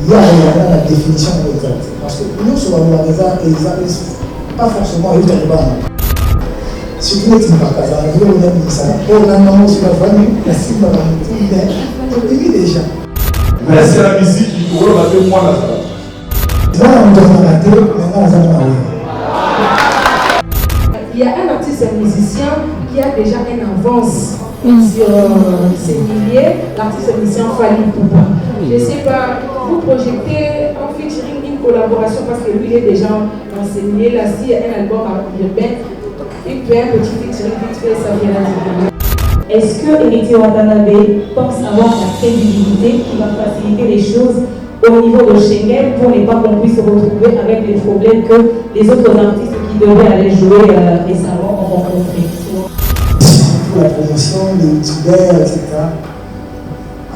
il y a la définition exacte. Parce que nous, sur la maison, pas forcément eu de si vous êtes pas casé, vous avez dit ça. On a un moment sur la famille, la cible va nous déjà. Mais c'est la musique qui vous va faire moi la salle. Là, on doit rater, maintenant, on va il y a un artiste musicien qui a déjà une avance sur ses milliers, l'artiste musicien Fally Poupa. Je ne sais pas, vous projetez en featuring une collaboration parce que lui il est déjà dans ses milliers. Là, s'il y a un album à urbain, il peut un petit featuring vite fait, ça viendra du. Est-ce que Héritier Watanabe pense avoir la crédibilité qui va faciliter les choses au niveau de Schengen pour ne pas qu'on puisse se retrouver avec les problèmes que les autres artistes qui devaient aller jouer récemment ont rencontrés? Pour la promotion des youtubeurs, etc.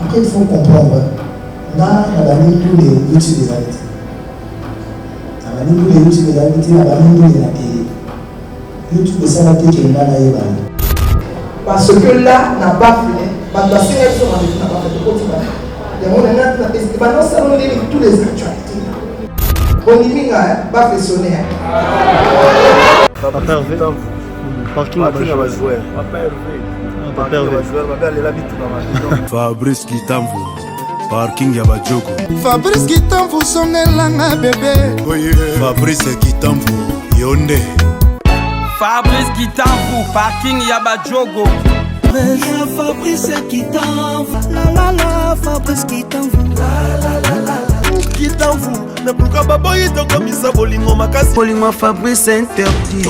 Après, il faut comprendre. On a tous les youtubeurs des artistes. On a tous les youtubeurs des artistes, on a tous les télé. YouTube est ça la télé qui est là. Parce que là, n'a pas fini. Parce que la sélection n'a pas fait de côté. Maintenant, ça nous dit toutes les actualités. On dit que pas fait sonner. Papa Hervé, parking à joueur. Papa Hervé, Fabrice Kitamvu, parking à Badjogo. Fabrice Kitamvu, son elanga bébé. Fabrice Kitamvu, Yonde. Fabrice Kitamvu, parking à Badjogo. Fabrice Kitamvu, la la la, Fabrice Kitamvu, la la la la. Kitamvu, na pourquoi baboye to comme ça bolingo makasi. Bolingo Fabrice interdit.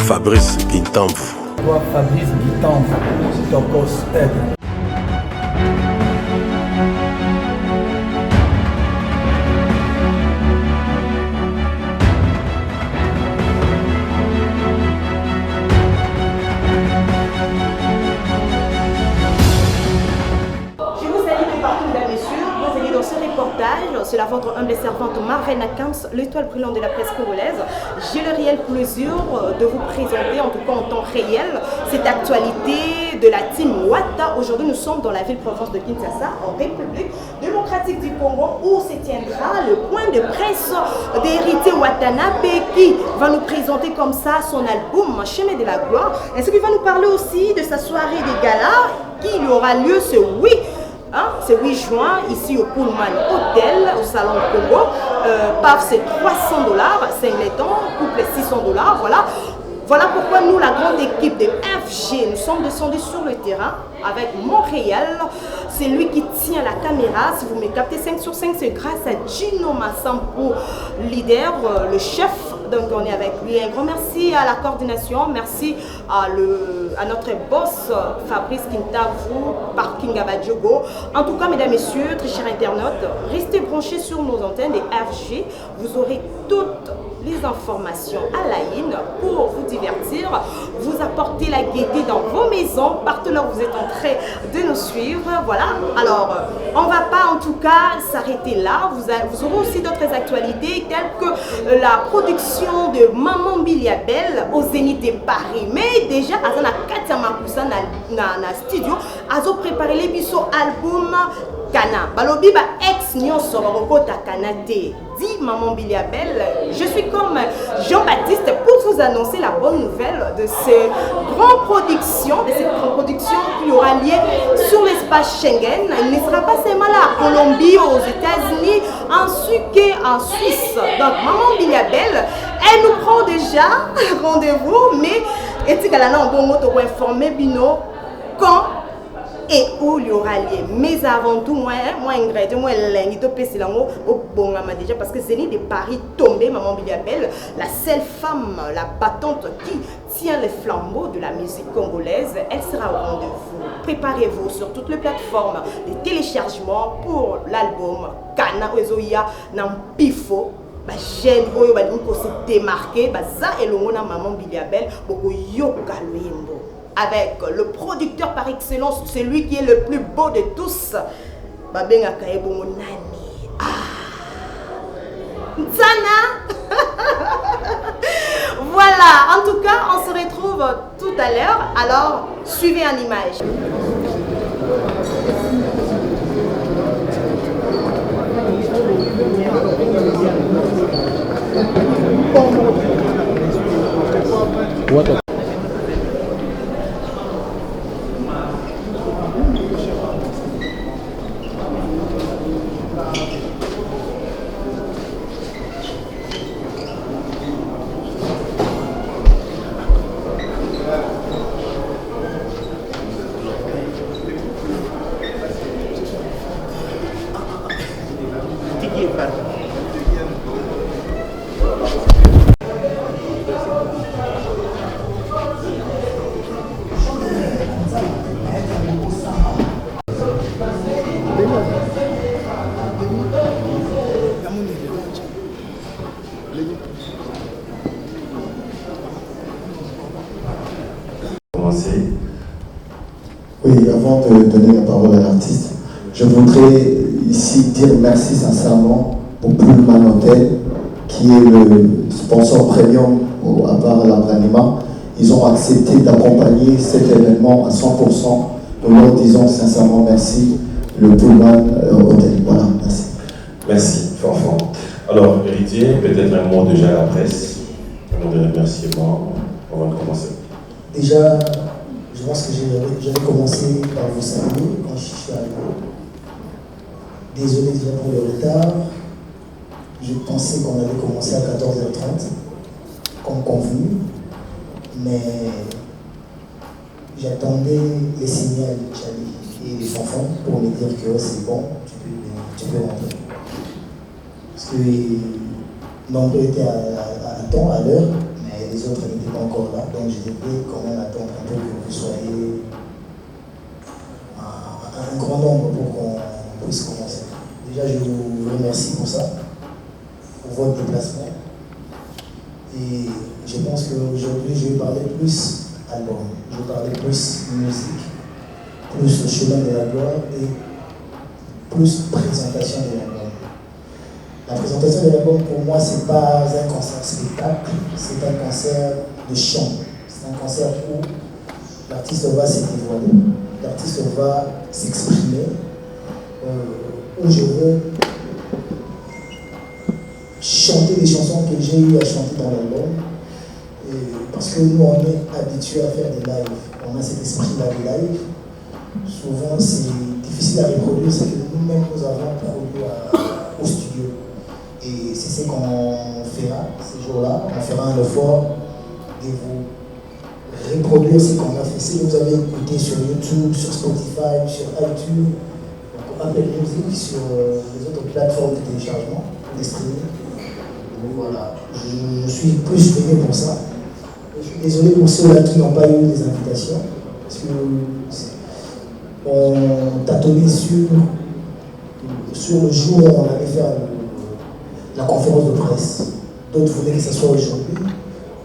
Fabrice Kitamvu. Fabrice Kitamvu, c'est encore stable. C'est la votre humble servante Marvin Akams, l'étoile brûlante de la presse congolaise. J'ai le réel plaisir de vous présenter, en tout cas en temps réel, cette actualité de la team Wata. Aujourd'hui, nous sommes dans la ville-province de Kinshasa, en République démocratique du Congo, où se tiendra le point de presse d'Héritier Watanabe qui va nous présenter comme ça son album Chemin de la Gloire. Est-ce qu'il va nous parler aussi de sa soirée des galas qui aura lieu ce 8 juin, ici au Pullman Hotel, au Salon Congo. PAF, c'est $300, singleton, couple $600, voilà. Voilà pourquoi nous, la grande équipe de FG, nous sommes descendus sur le terrain avec Montréal. C'est lui qui tient la caméra. Si vous me captez 5 sur 5, c'est grâce à Gino Massampo, leader, le chef. Donc on est avec lui. Un grand merci à la coordination. Merci à notre boss Fabrice Kitamvu, parking à Badjogo. En tout cas, mesdames, messieurs, très chers internautes, restez branchés sur nos antennes des FG. Vous aurez toutes les informations à la ligne pour vous divertir, vous apporter la gaieté dans vos maisons, partout là où vous êtes en train de nous suivre. Voilà, alors on ne va pas en tout cas s'arrêter là. Vous aurez aussi d'autres actualités telles que la production de Maman Biliabel au Zénith de Paris. Mais déjà, à la Katia Makusa na studio, à préparer les bisous album Kana. Balobi ba ex nyonso bakota Kanate. Dit Maman Biliabel, je suis comme Jean-Baptiste pour vous annoncer la bonne nouvelle de cette grande production qui aura lieu sur l'espace Schengen. Il ne sera pas seulement là à Colombie, aux États-Unis, ainsi qu'en Suisse. Donc Maman Biliabel, elle nous prend déjà rendez-vous, mais est-ce qu'elle a un bon mot pour informer Bino quand et où il y aura lieu. Mais avant tout, moi ingrédient, moi l'ingrédient c'est l'ango au bon déjà parce que Zénith de Paris tombé, Maman Biliabel, la seule femme, la battante qui tient le flambeau de la musique congolaise, elle sera au rendez-vous. Préparez-vous sur toutes les plateformes de téléchargement pour l'album Kana Ozoya Nampifo. Jeune oyo ba ko se démarquer ça et le mona Maman Biliabel boko yoka loyembo. Avec le producteur par excellence, celui qui est le plus beau de tous, Babenga Kaebo Monani. Nzana. Voilà, en tout cas, on se retrouve tout à l'heure. Alors, suivez en image. Oui, avant de donner la parole à l'artiste, je voudrais ici dire merci sincèrement au Pullman Hotel, qui est le sponsor premium à part l'Abranima. Ils ont accepté d'accompagner cet événement à 100%. Nous leur disons sincèrement merci, le Pullman Hotel. Voilà, merci. Merci, Fanfan. Alors, Héritier, peut-être un mot déjà à la presse, un mot de remerciement avant de commencer. Déjà, je pense que j'avais commencé par vous saluer quand je suis arrivé. Désolé déjà pour le retard. Je pensais qu'on avait commencé à 14h30, comme convenu. Mais j'attendais les signaux de Charlie et les enfants pour me dire que c'est bon, tu peux rentrer. Parce que nombreux étaient à temps, à l'heure, mais les autres n'étaient pas encore là. Donc je devais quand même attendre un peu que vous soyez un grand nombre pour qu'on puisse commencer. Déjà, je vous remercie pour ça, pour votre déplacement. Et je pense qu'aujourd'hui, je vais parler plus album, je vais parler plus musique, plus le chemin de la gloire et plus présentation de l'album. La présentation de l'album, pour moi, ce n'est pas un concert spectacle, c'est un concert de chant. C'est un concert où l'artiste va se dévoiler, l'artiste va s'exprimer, où je veux chanter des chansons que j'ai eu à chanter dans l'album. Parce que nous, on est habitués à faire des lives. On a cet esprit-là de live. Souvent, c'est difficile à reproduire, c'est que nous-mêmes, nous avons produit au studio. Et c'est ce qu'on fera ces jours-là. On fera un effort de vous reproduire ce qu'on a fait. Si vous avez écouté sur YouTube, sur Spotify, sur iTunes, Apple Music, sur les autres plateformes de téléchargement, de streaming. Voilà, je suis plus venu pour ça. Je suis désolé pour ceux-là qui n'ont pas eu des invitations, parce que on tâtonnait sur le jour où on allait faire la conférence de presse. D'autres voulaient que ce soit aujourd'hui.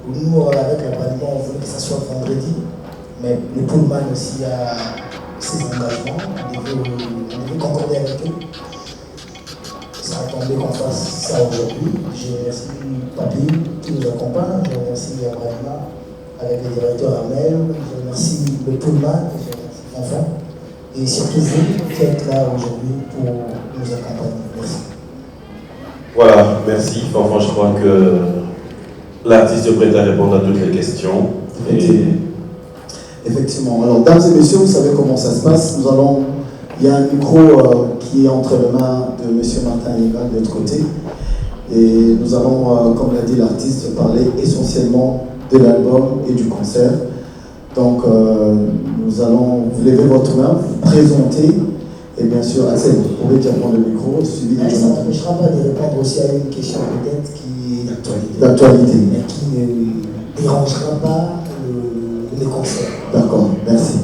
Nous, avec l'abonnement, on voulait que ce soit vendredi. Mais le Pullman aussi a ses engagements. On devait concorder avec eux. Ça a tombé qu'on fasse ça aujourd'hui. Je remercie Papi qui nous accompagne. Je remercie Abrahama avec le directeur Amel. Je remercie le Pullman. Je remercie Fanfan. Et surtout vous qui êtes là aujourd'hui pour nous accompagner. Merci. Voilà, merci. Fanfan, je crois que l'artiste est prêt à répondre à toutes les questions. Effectivement. Alors, dames et messieurs, vous savez comment ça se passe. Il y a un micro qui est entre les mains de M. Martin Yéga de l'autre côté. Et nous allons, comme l'a dit l'artiste, parler essentiellement de l'album et du concert. Donc, nous allons vous lever votre main, vous présenter. Et bien sûr, Axel, vous pouvez dire prendre le micro, suivi de ça n'empêchera pas de répondre aussi à une question peut-être qui est d'actualité, mais qui ne dérangera pas le concert. D'accord, merci.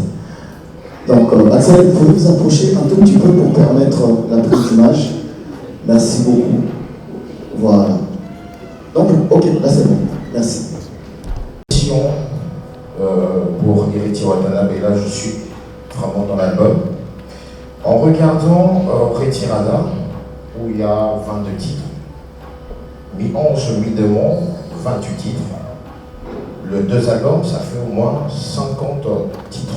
Donc, Axel, vous pouvez vous approcher un tout petit peu pour permettre la prise d'image. Merci beaucoup. Voilà. Donc, ok, là c'est bon. Merci. Pour Héritier Watanabe, et là je suis vraiment dans l'album. En regardant Retirada, où il y a 22 titres, mi-11, mi-demont, 28 titres. Le 2 albums, ça fait au moins 50 titres.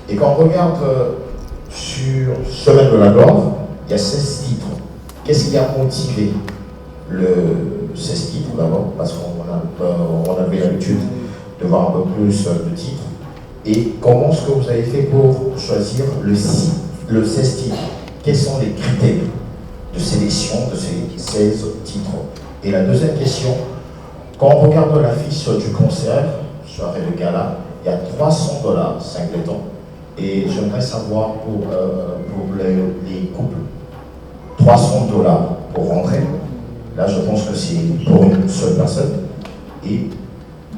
Et quand on regarde sur Semaine de la gloire, il y a 16 titres. Qu'est-ce qui a motivé le 16 titres d'abord? Parce qu'on avait l'habitude de voir un peu plus de titres. Et comment est-ce que vous avez fait pour choisir le 16 titres? Quels sont les critères? de sélection de ces 16 titres. Et la deuxième question, quand on regarde l'affiche du concert, soirée de gala, il y a $300 singleton. Et j'aimerais savoir pour les couples, $300 pour rentrer. Là, je pense que c'est pour une seule personne. Et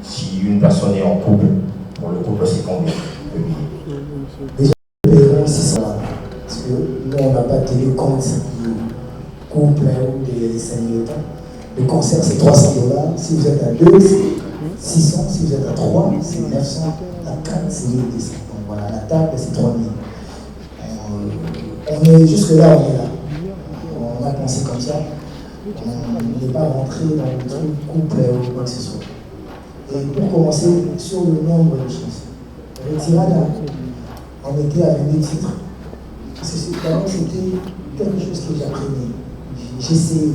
si une personne est en couple, pour le couple, c'est combien de billets? Déjà, le paiement, c'est ça. Parce que nous, on n'a pas tenu compte du couple ou des singletons. Le concert, c'est $300. Si vous êtes à 2, c'est 600. Si vous êtes à 3, c'est 900. À 4, c'est 1200. Donc voilà, la table, c'est 3000. On est jusque-là, on est là. On a pensé comme ça. On n'est pas rentré dans le truc couple ou quoi que ce soit. Et pour commencer, sur le nombre de chansons. Retirada, on était à 22 titres. D'abord, c'était quelque chose que j'apprenais. J'essayais.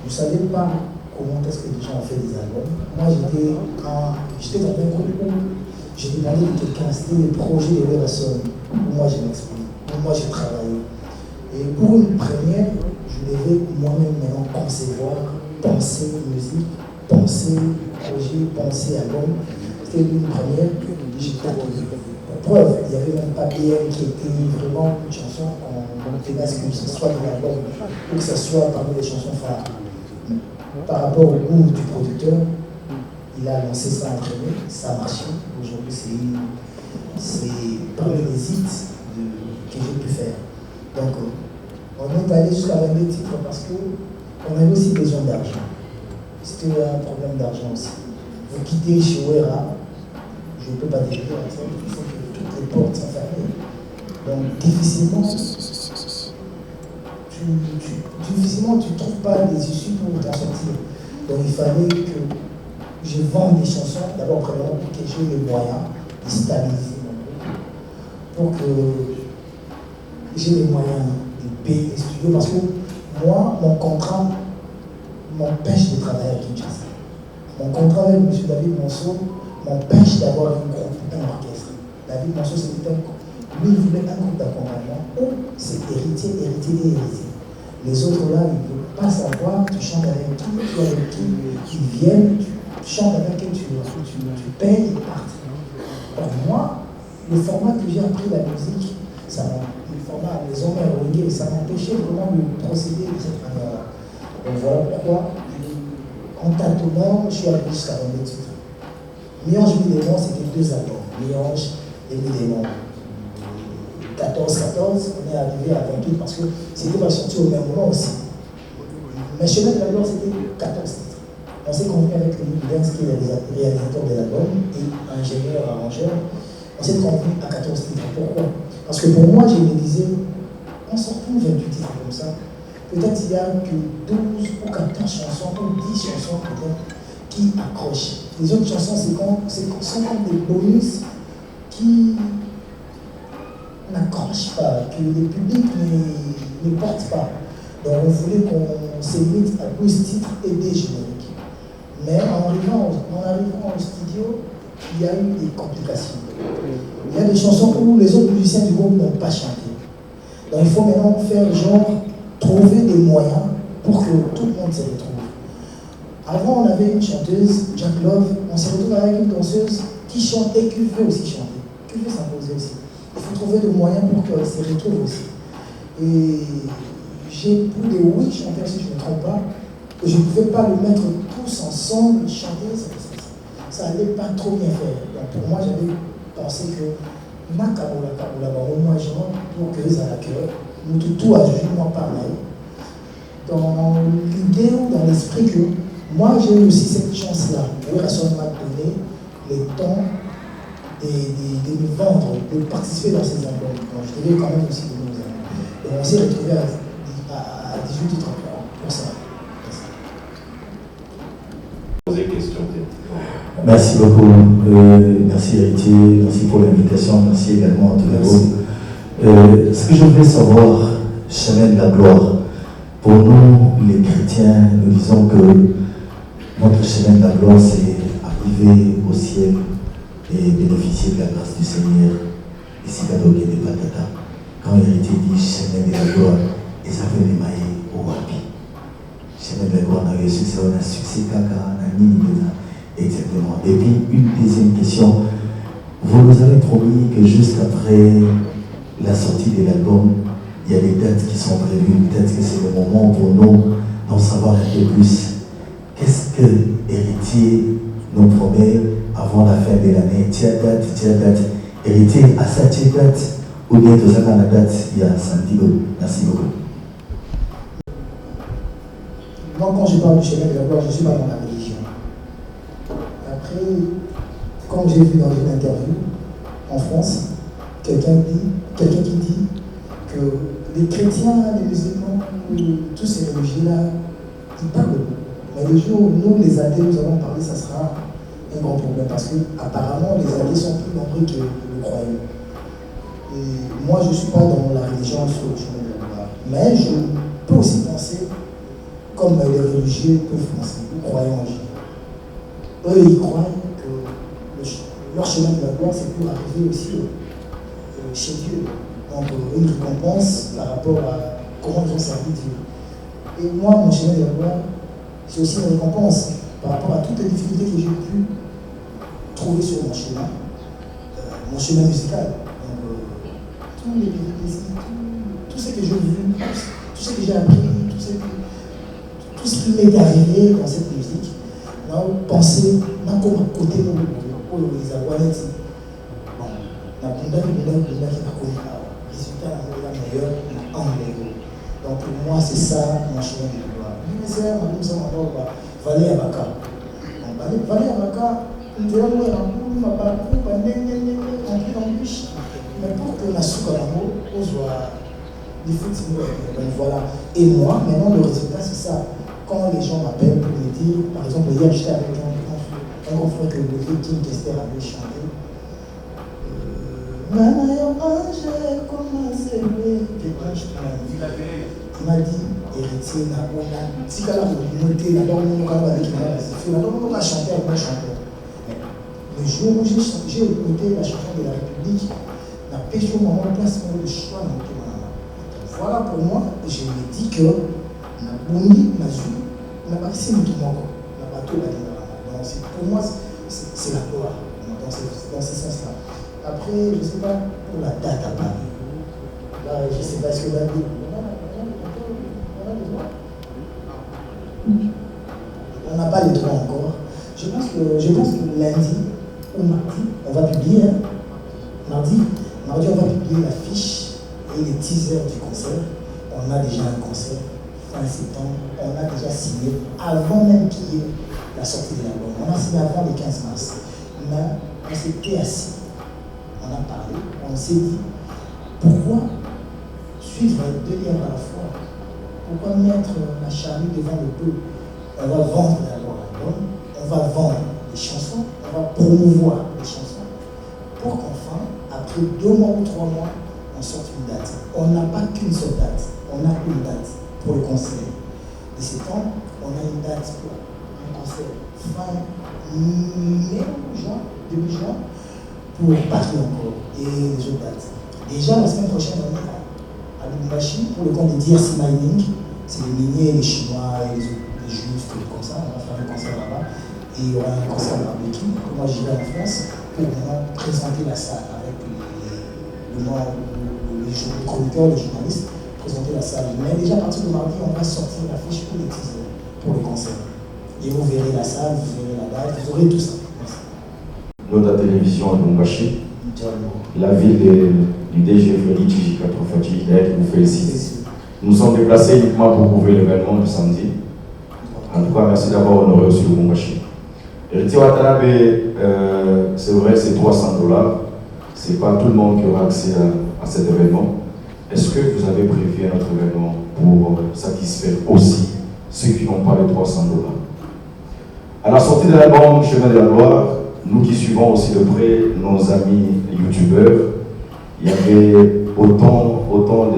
Je ne savais pas comment est-ce que les gens ont fait des albums. Moi, j'étais dans un groupe où je demandais de quelqu'un, c'était le projet de Werason, où moi je m'exprime, où moi j'ai travaillé. Et pour une première, je devais moi-même maintenant concevoir, penser musique, penser projet, penser album. C'était une première, j'ai tapé. Pour preuve, il n'y avait même pas BM qui était vraiment une chanson qu'on tenait à ce que ce soit de l'album, ou que ce soit parmi les chansons phares. Par rapport au goût du producteur, il a lancé ça entre nous, ça a marché. Aujourd'hui, c'est parmi les hits que j'ai pu faire. Donc, on est allé jusqu'à 22 titres parce qu'on avait aussi besoin d'argent. C'était un problème d'argent aussi. Vous quittez chez Wera, je ne peux pas dire ça, il faut que toutes les portes soient fermées. Donc, difficilement, tu ne trouves pas des issues pour t'en sortir. Donc il fallait que je vende des chansons, d'abord premièrement pour que j'ai les moyens de stabiliser mon groupe, pour que j'ai les moyens de payer les studios, parce que moi, mon contrat m'empêche de travailler à Kinshasa. Mon contrat avec M. David Monceau m'empêche d'avoir un groupe, un orchestre. David Monceau, c'était un groupe. Lui, il voulait un groupe d'accompagnement où c'est héritier. Les autres là, ils ne veulent pas savoir, tu chantes avec qui, tu es avec qui, ils viennent, tu chantes avec qui, tu payes, ils partent. Donc moi, le format que j'ai appris la musique, le format les hommes reggae, ça m'empêchait vraiment de procéder de cette manière-là. Donc voilà pourquoi, en tâtonnant, je suis allé jusqu'à 22 titres. Mélange Midémon, c'était 2 albums. Mélange et Midémon. 14-14, on est arrivé à 28 parce que c'était pas sorti au même moment aussi. Mais Chemin de la Gloire, c'était 14 titres. On s'est convenu avec Louis Dens, qui est le réalisateur de l'album et ingénieur, arrangeur. On s'est convenu à 14 titres. Pourquoi? Parce que pour moi, je me disais, en sortant 28 titres comme ça, peut-être il y a que 12 ou 14 chansons ou 10 chansons peut-être qui accrochent. Les autres chansons, sont comme des bonus qui n'accroche pas, que le public ne porte pas. Donc on voulait qu'on se limite à 12 titres et des génériques. Mais en arrivant au studio, il y a eu des complications. Il y a des chansons où les autres musiciens du groupe n'ont pas chanté. Donc il faut maintenant faire trouver des moyens pour que tout le monde se retrouve. Avant, on avait une chanteuse, Jack Love, on s'est retrouvé avec une danseuse qui chante et qui veut aussi chanter, qui veut s'imposer aussi. Il faut trouver des moyens pour qu'elle se retrouve aussi. Et j'ai plus de 8 chanteurs, si je ne me trompe pas, que je ne pouvais pas le mettre tous ensemble, chanter, ça n'allait pas trop bien faire. Donc pour moi, j'avais pensé que ma Kaboula, au moins genre, pour que ça la cœur, nous tout à moi pareil. Dans l'idée ou dans l'esprit que moi j'ai eu aussi cette chance-là. Werason m'a donné le temps de me vendre, de participer dans ces albums. Donc je devais quand même aussi de nos amis. Et on s'est retrouvé à 18 titres pour ça. Merci beaucoup. Merci Héritier, merci pour l'invitation, merci également à tous les groupes. Ce que je voulais savoir, chemin de la gloire, pour nous les chrétiens, nous disons que notre chemin de la gloire c'est arriver au ciel et bénéficier de la grâce du Seigneur. Et si Kadogue de Patata, quand Héritier dit chemin de la gloire, et ça fait des mailles. le succès, on a succès Kaka, on a mis exactement. Et puis une deuxième question. Vous nous avez promis que juste après la sortie de l'album, il y a des dates qui sont prévues. Peut-être que c'est le moment pour nous d'en savoir un peu plus. Qu'est-ce que Héritier nous promet avant la fin de l'année? Tia date. Héritier, à ça, tia date. Ou bien tout ça dans la date, il y a Santiago. Merci beaucoup. Moi, quand je parle du chemin de la gloire, je ne suis pas dans la religion. Après, comme j'ai vu dans une interview en France, quelqu'un qui dit que les chrétiens, les musulmans, tous ces religieux-là, ils parlent. Mais le jour où nous, les athées, nous allons parler, ça sera un grand problème parce que apparemment les athées sont plus nombreux que les croyants. Et moi, je ne suis pas dans la religion sur le chemin de la gloire. Mais je peux aussi penser comme les religieux peuvent penser, les croyants en Dieu. Eux, ils croient que leur chemin de la gloire, c'est pour arriver aussi chez Dieu. Donc, une récompense par rapport à comment ils ont servi Dieu. Et moi, mon chemin de la gloire, c'est aussi une récompense par rapport à toutes les difficultés que j'ai pu trouver sur mon chemin musical. Donc, tout ce que j'ai vu, tout ce que j'ai appris, tout ce qui m'est arrivé dans cette musique, on a pensé, on a comme à côté de nous, les Aguanets. Bon, on a condamné qui n'a connu pas. Le résultat, on a meilleur, on a anglais. Donc pour moi, c'est ça mon chemin de gloire. Nous sommes encore Valé Abaka. Valé Abaka, nous devons avoir un coup, ma parcours, en plus, mais pour que la soupe à l'amour, on soit des foot, voilà. Et moi, maintenant, le résultat, c'est ça. Quand les gens m'appellent pour me dire, par exemple, hier, j'étais avec un grand frère que le Kim Kester avait chanté. Il m'a dit, héritier, si on a monté, on a chanté avec un chanteur. Le jour où j'ai écouté la chanson de la République, la pêche au moment de place, le choix n'a été malade. Voilà pour moi, je me dis que la Bouni, la Zou, n'a pas si nous tout le monde, la bateau, la donc pour moi, c'est la gloire, dans ce sens-là. Après, je ne sais pas pour la date à Paris. Là, je ne sais pas ce que va dire. On n'a pas les droits encore. Je pense que lundi ou mardi, on va publier. Mardi, on va publier l'affiche et les teasers du concert. On a déjà un concert fin septembre. On a déjà signé avant même qu'il y ait la sortie de l'album. On a signé avant le 15 mars. Mais on s'était assis. On a parlé. On s'est dit pourquoi suivre deux liens à la fois? Pourquoi mettre la charrue devant le bœuf? On va vendre d'abord l'album, on va vendre les chansons, on va promouvoir les chansons pour qu'enfin, après 2 mois ou 3 mois, on sorte une date. On n'a pas qu'une seule date, on a une date pour le concert. De septembre, on a une date pour un concert fin mai, juin, début juin, pour Paris encore et les autres dates. Déjà, la semaine prochaine, on est à Lubumbashi pour le compte de DRC Mining, c'est les miniers, les Chinois et les autres. Juifs, comme ça, on va faire un concert là-bas et il y aura un concert à Barbecue que moi j'irai en France pour maintenant présenter la salle avec les chroniqueurs, les journalistes, présenter la salle. Mais déjà à partir de mardi, on va sortir l'affiche pour les teasers, pour le concert. Et vous verrez la salle, vous verrez la date, vous aurez tout ça. Notre télévision à Lubumbashi, la ville du DG Freddy Tchijika Trofati vous félicite. Nous sommes déplacés uniquement pour couvrir l'événement du samedi. En tout cas, merci d'avoir honoré aussi le Lubumbashi. Héritier Watanabe, c'est vrai, c'est $300. Ce n'est pas tout le monde qui aura accès à cet événement. Est-ce que vous avez prévu un autre événement pour satisfaire aussi ceux qui n'ont pas les $300? À la sortie de l'album Chemin de la Gloire, nous qui suivons aussi de près nos amis youtubeurs, il y avait autant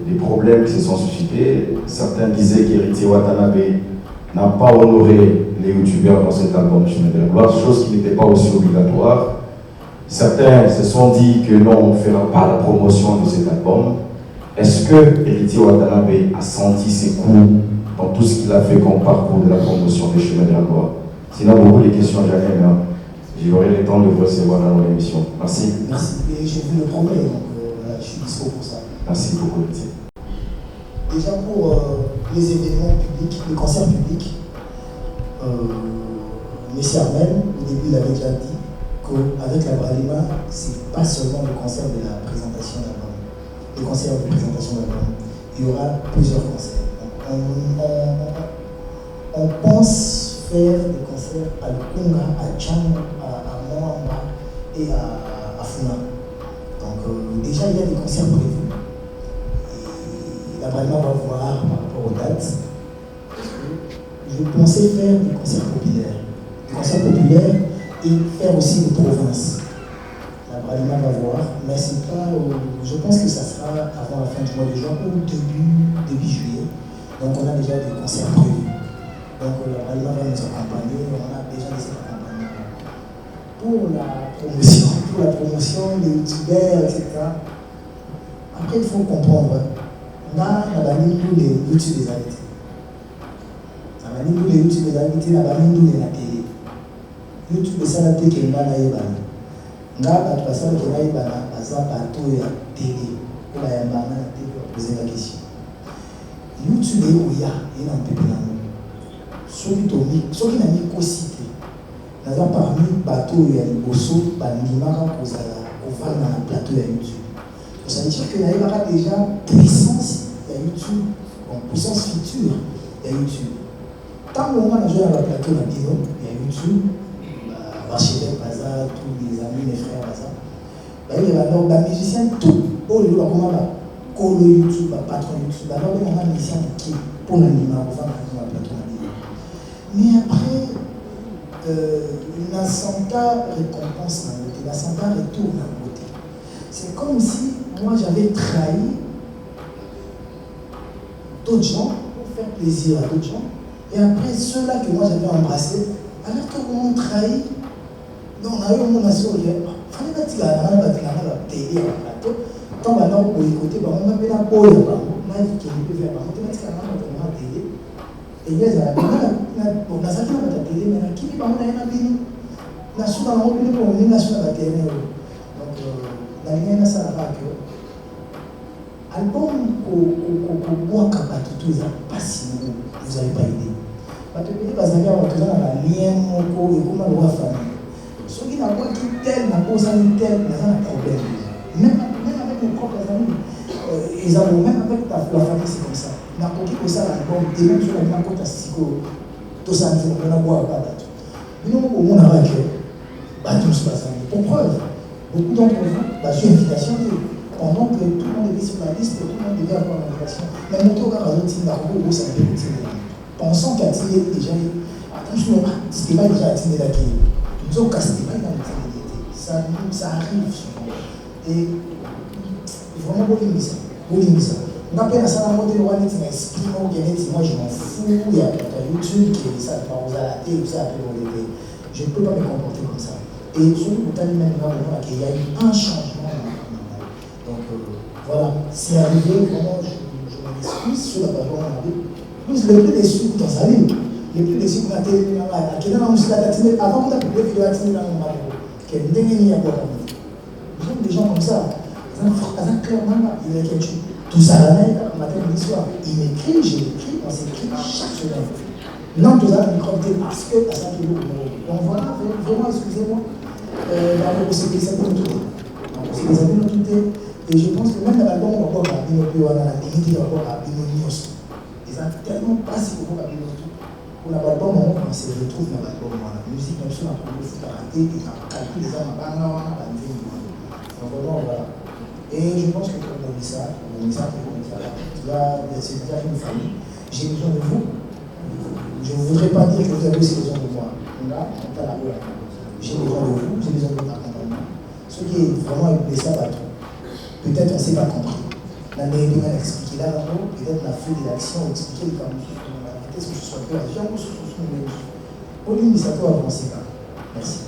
des problèmes qui se sont suscités. Certains disaient qu'Héritier Watanabe n'a pas honoré les youtubeurs dans cet album Chemin de la Gloire, chose qui n'était pas aussi obligatoire. Certains se sont dit que non, on ne fera pas la promotion de cet album. Est-ce que Héritier Watanabe a senti ses coups dans tout ce qu'il a fait comme parcours de la promotion des chemins de la gloire? Sinon, beaucoup de questions, jamais, mais j'aurai le temps de vous recevoir dans l'émission. Merci. Merci. Et j'ai vu le problème, donc je suis dispo pour ça. Merci beaucoup, Héritier. Déjà pour les événements publics, les concerts publics, M. Armel, au début, il avait déjà dit qu'avec la Bralima, ce n'est pas seulement le concert de la présentation d'album, le concert de présentation d'album. Il y aura plusieurs concerts. On pense faire des concerts à Lukunga, à Tchang, à Moamba et à Funa. Donc déjà, il y a des concerts prévus. Et la Bralima va voir par rapport aux dates. Je pensais faire des concerts populaires. Des concerts populaires et faire aussi des provinces. La Bralima va voir, mais c'est pas. Je pense que ça sera avant la fin du mois de juin ou début juillet. Donc on a déjà des concerts prévus. Donc la Bralima va nous accompagner, on a déjà des accompagnements. Pour la promotion, les youtubeurs, etc. Après il faut comprendre. On a les youtubeurs des arrêtés. Les YouTube des habités la bamindu de la télé. YouTube est ça la télé qui est là yebana. Nga ba passer qui là yebana baza bateau ya télé. Pour la yambana la télé pour poser la question. YouTube est où il y a un peu de l'amour. Ceux qui n'ont mis qu'au cité. Nous avons parmi bateau ya liboso bandimaka kozala ovale dans le plateau ya YouTube. Ça veut dire que là il y aura déjà puissance ya YouTube, en puissance future ya YouTube. Tant que on a joué à la plateau, il y a YouTube, Archevêque Baza, tous les amis, les frères Baza. Il y a alors des musiciens, tout. Oh, il y a comment YouTube, patron YouTube. Alors, il y a un musicien qui pour l'animation, on va faire la plateau. Mais après, la Santa récompense la beauté, la Santa retourne la beauté. C'est comme si moi j'avais trahi d'autres gens pour faire plaisir à d'autres gens. Et après, ceux-là que moi j'avais embrassés, alors que on trahit, on a eu un moment sur le fallait pas tirer la télé à la plateau. Tant maintenant, pour écouter, on a fait la pole, on a dit qu'il peut faire, on a dit qu'il la télé. Et il y a on a sorti la télé, mais qui n'est pas on a un abîme. La soupe à l'envie pour venir la soupe à la télé. Donc, la ligne est ça là que. Album au bois capable tout ça, pas si vous n'avez pas idée. Parce que les Bazangas ont toujours un lien et comment le voir famille. Ceux qui n'ont pas qui tel, n'a pas osé tel, ils ont un problème. Même avec mes propres amis, ils ont même avec la famille, c'est comme ça. N'a pas qui ça l'album, et même sur la même côte à Siko, tout ça, on a boire pas d'être. Nous, au monde avec tous Bazangas. Pour preuve, beaucoup d'entre vous, j'ai une invitation. Pendant que tout le monde était sur la liste, tout le monde devait avoir l'invitation. Mais mon tour à l'autre, ça ne peut pas. Pensons qu'à Tilé, déjà, attention, c'était pas déjà à Tilé là qui. Nous avons cassé pas dans le Tilé. Ça arrive souvent. Et vraiment, beaucoup ça. On appelle ça la mode de l'Ouane, c'est un esprit, moi je m'en fous. Il y a YouTube qui est ça, par aux à la télé, ça appelle au début. Je ne peux pas me comporter comme ça. Et surtout, pour t'aller même là, il y a eu un changement. Donc voilà, c'est arrivé, vraiment, je m'excuse sur la page où on avait. Plus les plus déçus dans sa vie, les plus déçus qu'on a été qui est dans la musique avant qu'on a pu les vidéos à Tine dans le Maroc, qui est dégueulasse à quoi comme des gens comme ça, ils ont clairement, il est quelque chose. Tout ça, la matin, midi, soir, il m'écrit, j'ai écrit, on s'écrit chaque semaine. Non, tout ça, il me parce que à 5 kilos. Donc voilà, vraiment, excusez-moi, la possibilité de tout. Et je pense que même dans l'album, on va voir la Bino, on a la dignité, on va voir la Bino Nios. Ils ont tellement passé pour la Bino. Pour l'album, on se retrouve dans l'album. La musique, même si on a trouvé le raté, il a calculé les gens, on a bandé. Donc vraiment, voilà. Et je pense que comme on dit ça, c'est déjà une famille. J'ai besoin de vous. Je ne voudrais pas dire que vous avez aussi besoin de moi. Là, on t'a la voix. J'ai besoin de vous, j'ai besoin de votre accompagnement. Ce qui est vraiment blessé à tout. Peut-être on ne s'est pas compris. La mairie m'a expliqué là, peut-être la feuille de l'action, expliquer les familles, peut-être que je sois peu agent ou ce que je suis. Au lieu de ça, toi, avancer là. Merci.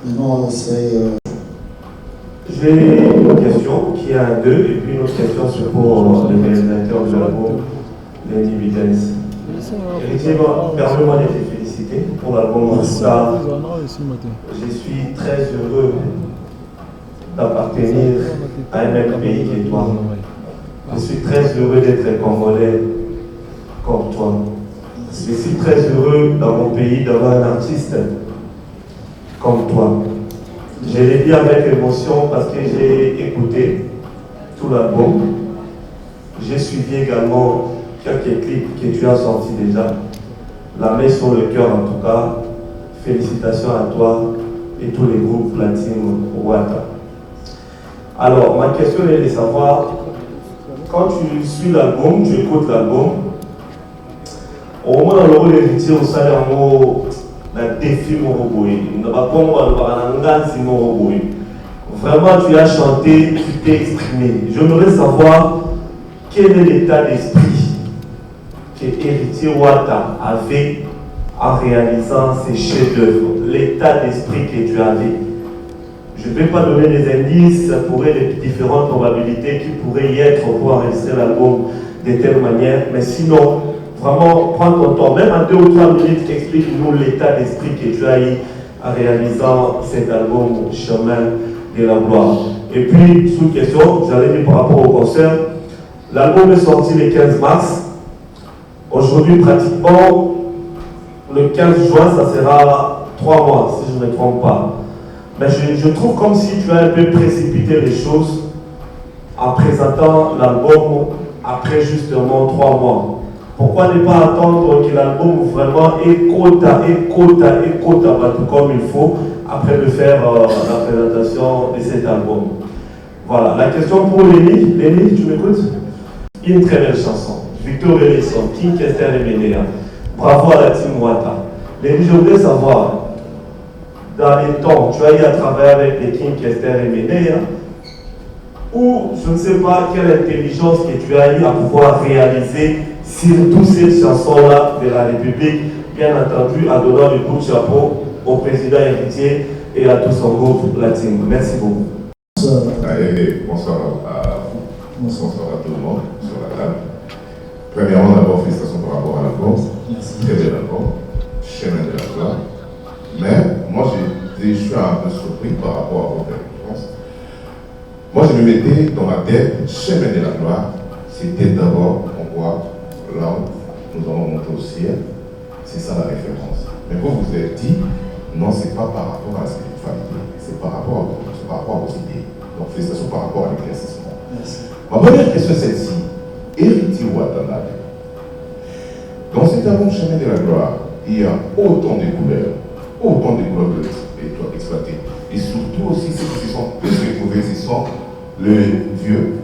Maintenant, c'est J'ai une question qui est à deux, et puis une autre question c'est pour le réalisateur de l'album, Lenny Vitens. Héritier, permets-moi de te féliciter pour l'album. Je suis très heureux d'appartenir à un même pays que toi. Je suis très heureux d'être congolais comme toi. Je suis très heureux dans mon pays d'avoir un artiste comme toi. Je l'ai dit avec émotion parce que j'ai écouté tout l'album. J'ai suivi également quelques clips que tu as sortis déjà. La main sur le cœur en tout cas. Félicitations à toi et tous les groupes Platine Wata. Alors, ma question est de savoir, quand tu suis l'album, tu écoutes l'album, au moment où l'on héritier au salaire, un défi vraiment tu as chanté, tu t'es exprimé. J'aimerais savoir quel est l'état d'esprit que Héritier Wata avait en réalisant ces chefs-d'œuvre, l'état d'esprit que tu avais. Je ne vais pas donner des indices pour les différentes probabilités qui pourraient y être pour enregistrer l'album de telle manière, mais sinon, vraiment, prends ton temps, même en 2 ou 3 minutes, explique-nous l'état d'esprit que tu as eu en réalisant cet album Chemin de la Gloire. Et puis, sous question, j'allais dire par rapport au concert, l'album est sorti le 15 mars. Aujourd'hui, pratiquement, le 15 juin, ça sera 3 mois, si je ne me trompe pas. Mais je trouve comme si tu as un peu précipité les choses en présentant l'album après justement 3 mois. Pourquoi ne pas attendre que l'album vraiment écoute comme il faut après de faire la présentation de cet album. Voilà, la question pour Lenny. Lenny, tu m'écoutes? Une très belle chanson. Victor Elisson, King Kester et Ménéa. Bravo à la team Wata. Lenny, je voudrais savoir, dans les temps, tu as eu à travailler avec les King Kester et Ménéa, ou je ne sais pas quelle intelligence que tu as eu à pouvoir réaliser sur toutes ces chansons-là de la République, bien entendu, en donnant le coup de chapeau au président héritier et à tout son groupe latino. Merci beaucoup. Bonsoir à vous. Bonsoir à tout le monde sur la table. Premièrement, d'abord, félicitations par rapport à l'album. Très bel album. Chemin de la Gloire. Mais moi, je suis un peu surpris par rapport à votre réponse. Moi, je me mettais dans ma tête, Chemin de la Gloire, c'était d'abord, on voit, là où nous allons monter au ciel. C'est ça la référence. Mais vous vous êtes dit, non, c'est pas par rapport à la spiritualité, c'est par rapport à vos idées. Donc, félicitations par rapport à l'éclaircissement. Ma première question est celle-ci. Héritier Watanabe. Dans cet album Chemin de la Gloire, il y a autant de couleurs que tu dois exploiter. Et surtout aussi, ceux qui se sont plus retrouvés, ce sont les vieux,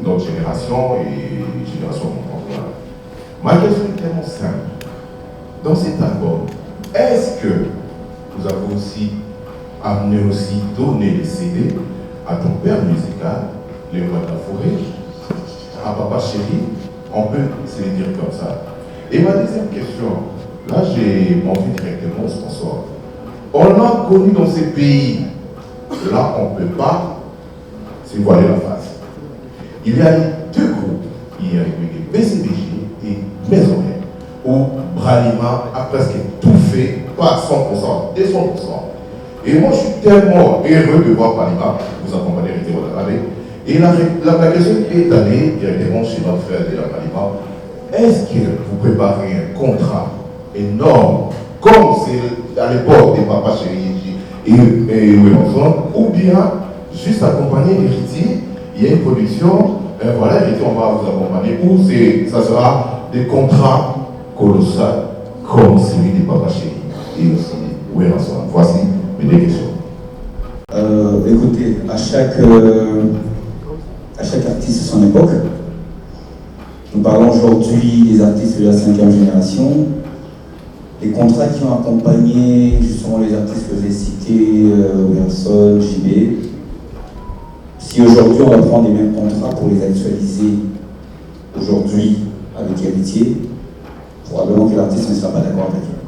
notre génération et génération contemporaine. Ma question est tellement simple. Dans cet album, est-ce que vous avez aussi amené aussi donner les CD à ton père musical, les rois de la forêt, à Papa Chéri, on peut se le dire comme ça. Et ma deuxième question, là j'ai envie directement au sponsor. On a connu dans ces pays, là on ne peut pas se voiler la face. Il y a eu 2 groupes, il y a eu BCBG et Maisonnet, où Bralima a presque tout fait, pas 100%, 200%. Et moi je suis tellement heureux de voir Bralima vous accompagner avec Watanabe. Et la question est allée directement chez notre frère de la Bralima. Est-ce que vous préparez un contrat énorme, comme c'est à l'époque des Papa Chéri et Webson, ou bien juste accompagner l'héritier, il y a une production, voilà, l'héritier, on va vous accompagner, ou ça sera des contrats colossaux, comme celui des Papa Chéri et aussi Webson. Voici mes 2 questions. Écoutez, à chaque artiste son époque. Nous parlons aujourd'hui des artistes de la 5e génération. Les contrats qui ont accompagné justement les artistes que j'ai cités, Wilson, JB. Si aujourd'hui on va prendre les mêmes contrats pour les actualiser aujourd'hui avec Héritier, probablement que l'artiste ne sera pas d'accord avec eux.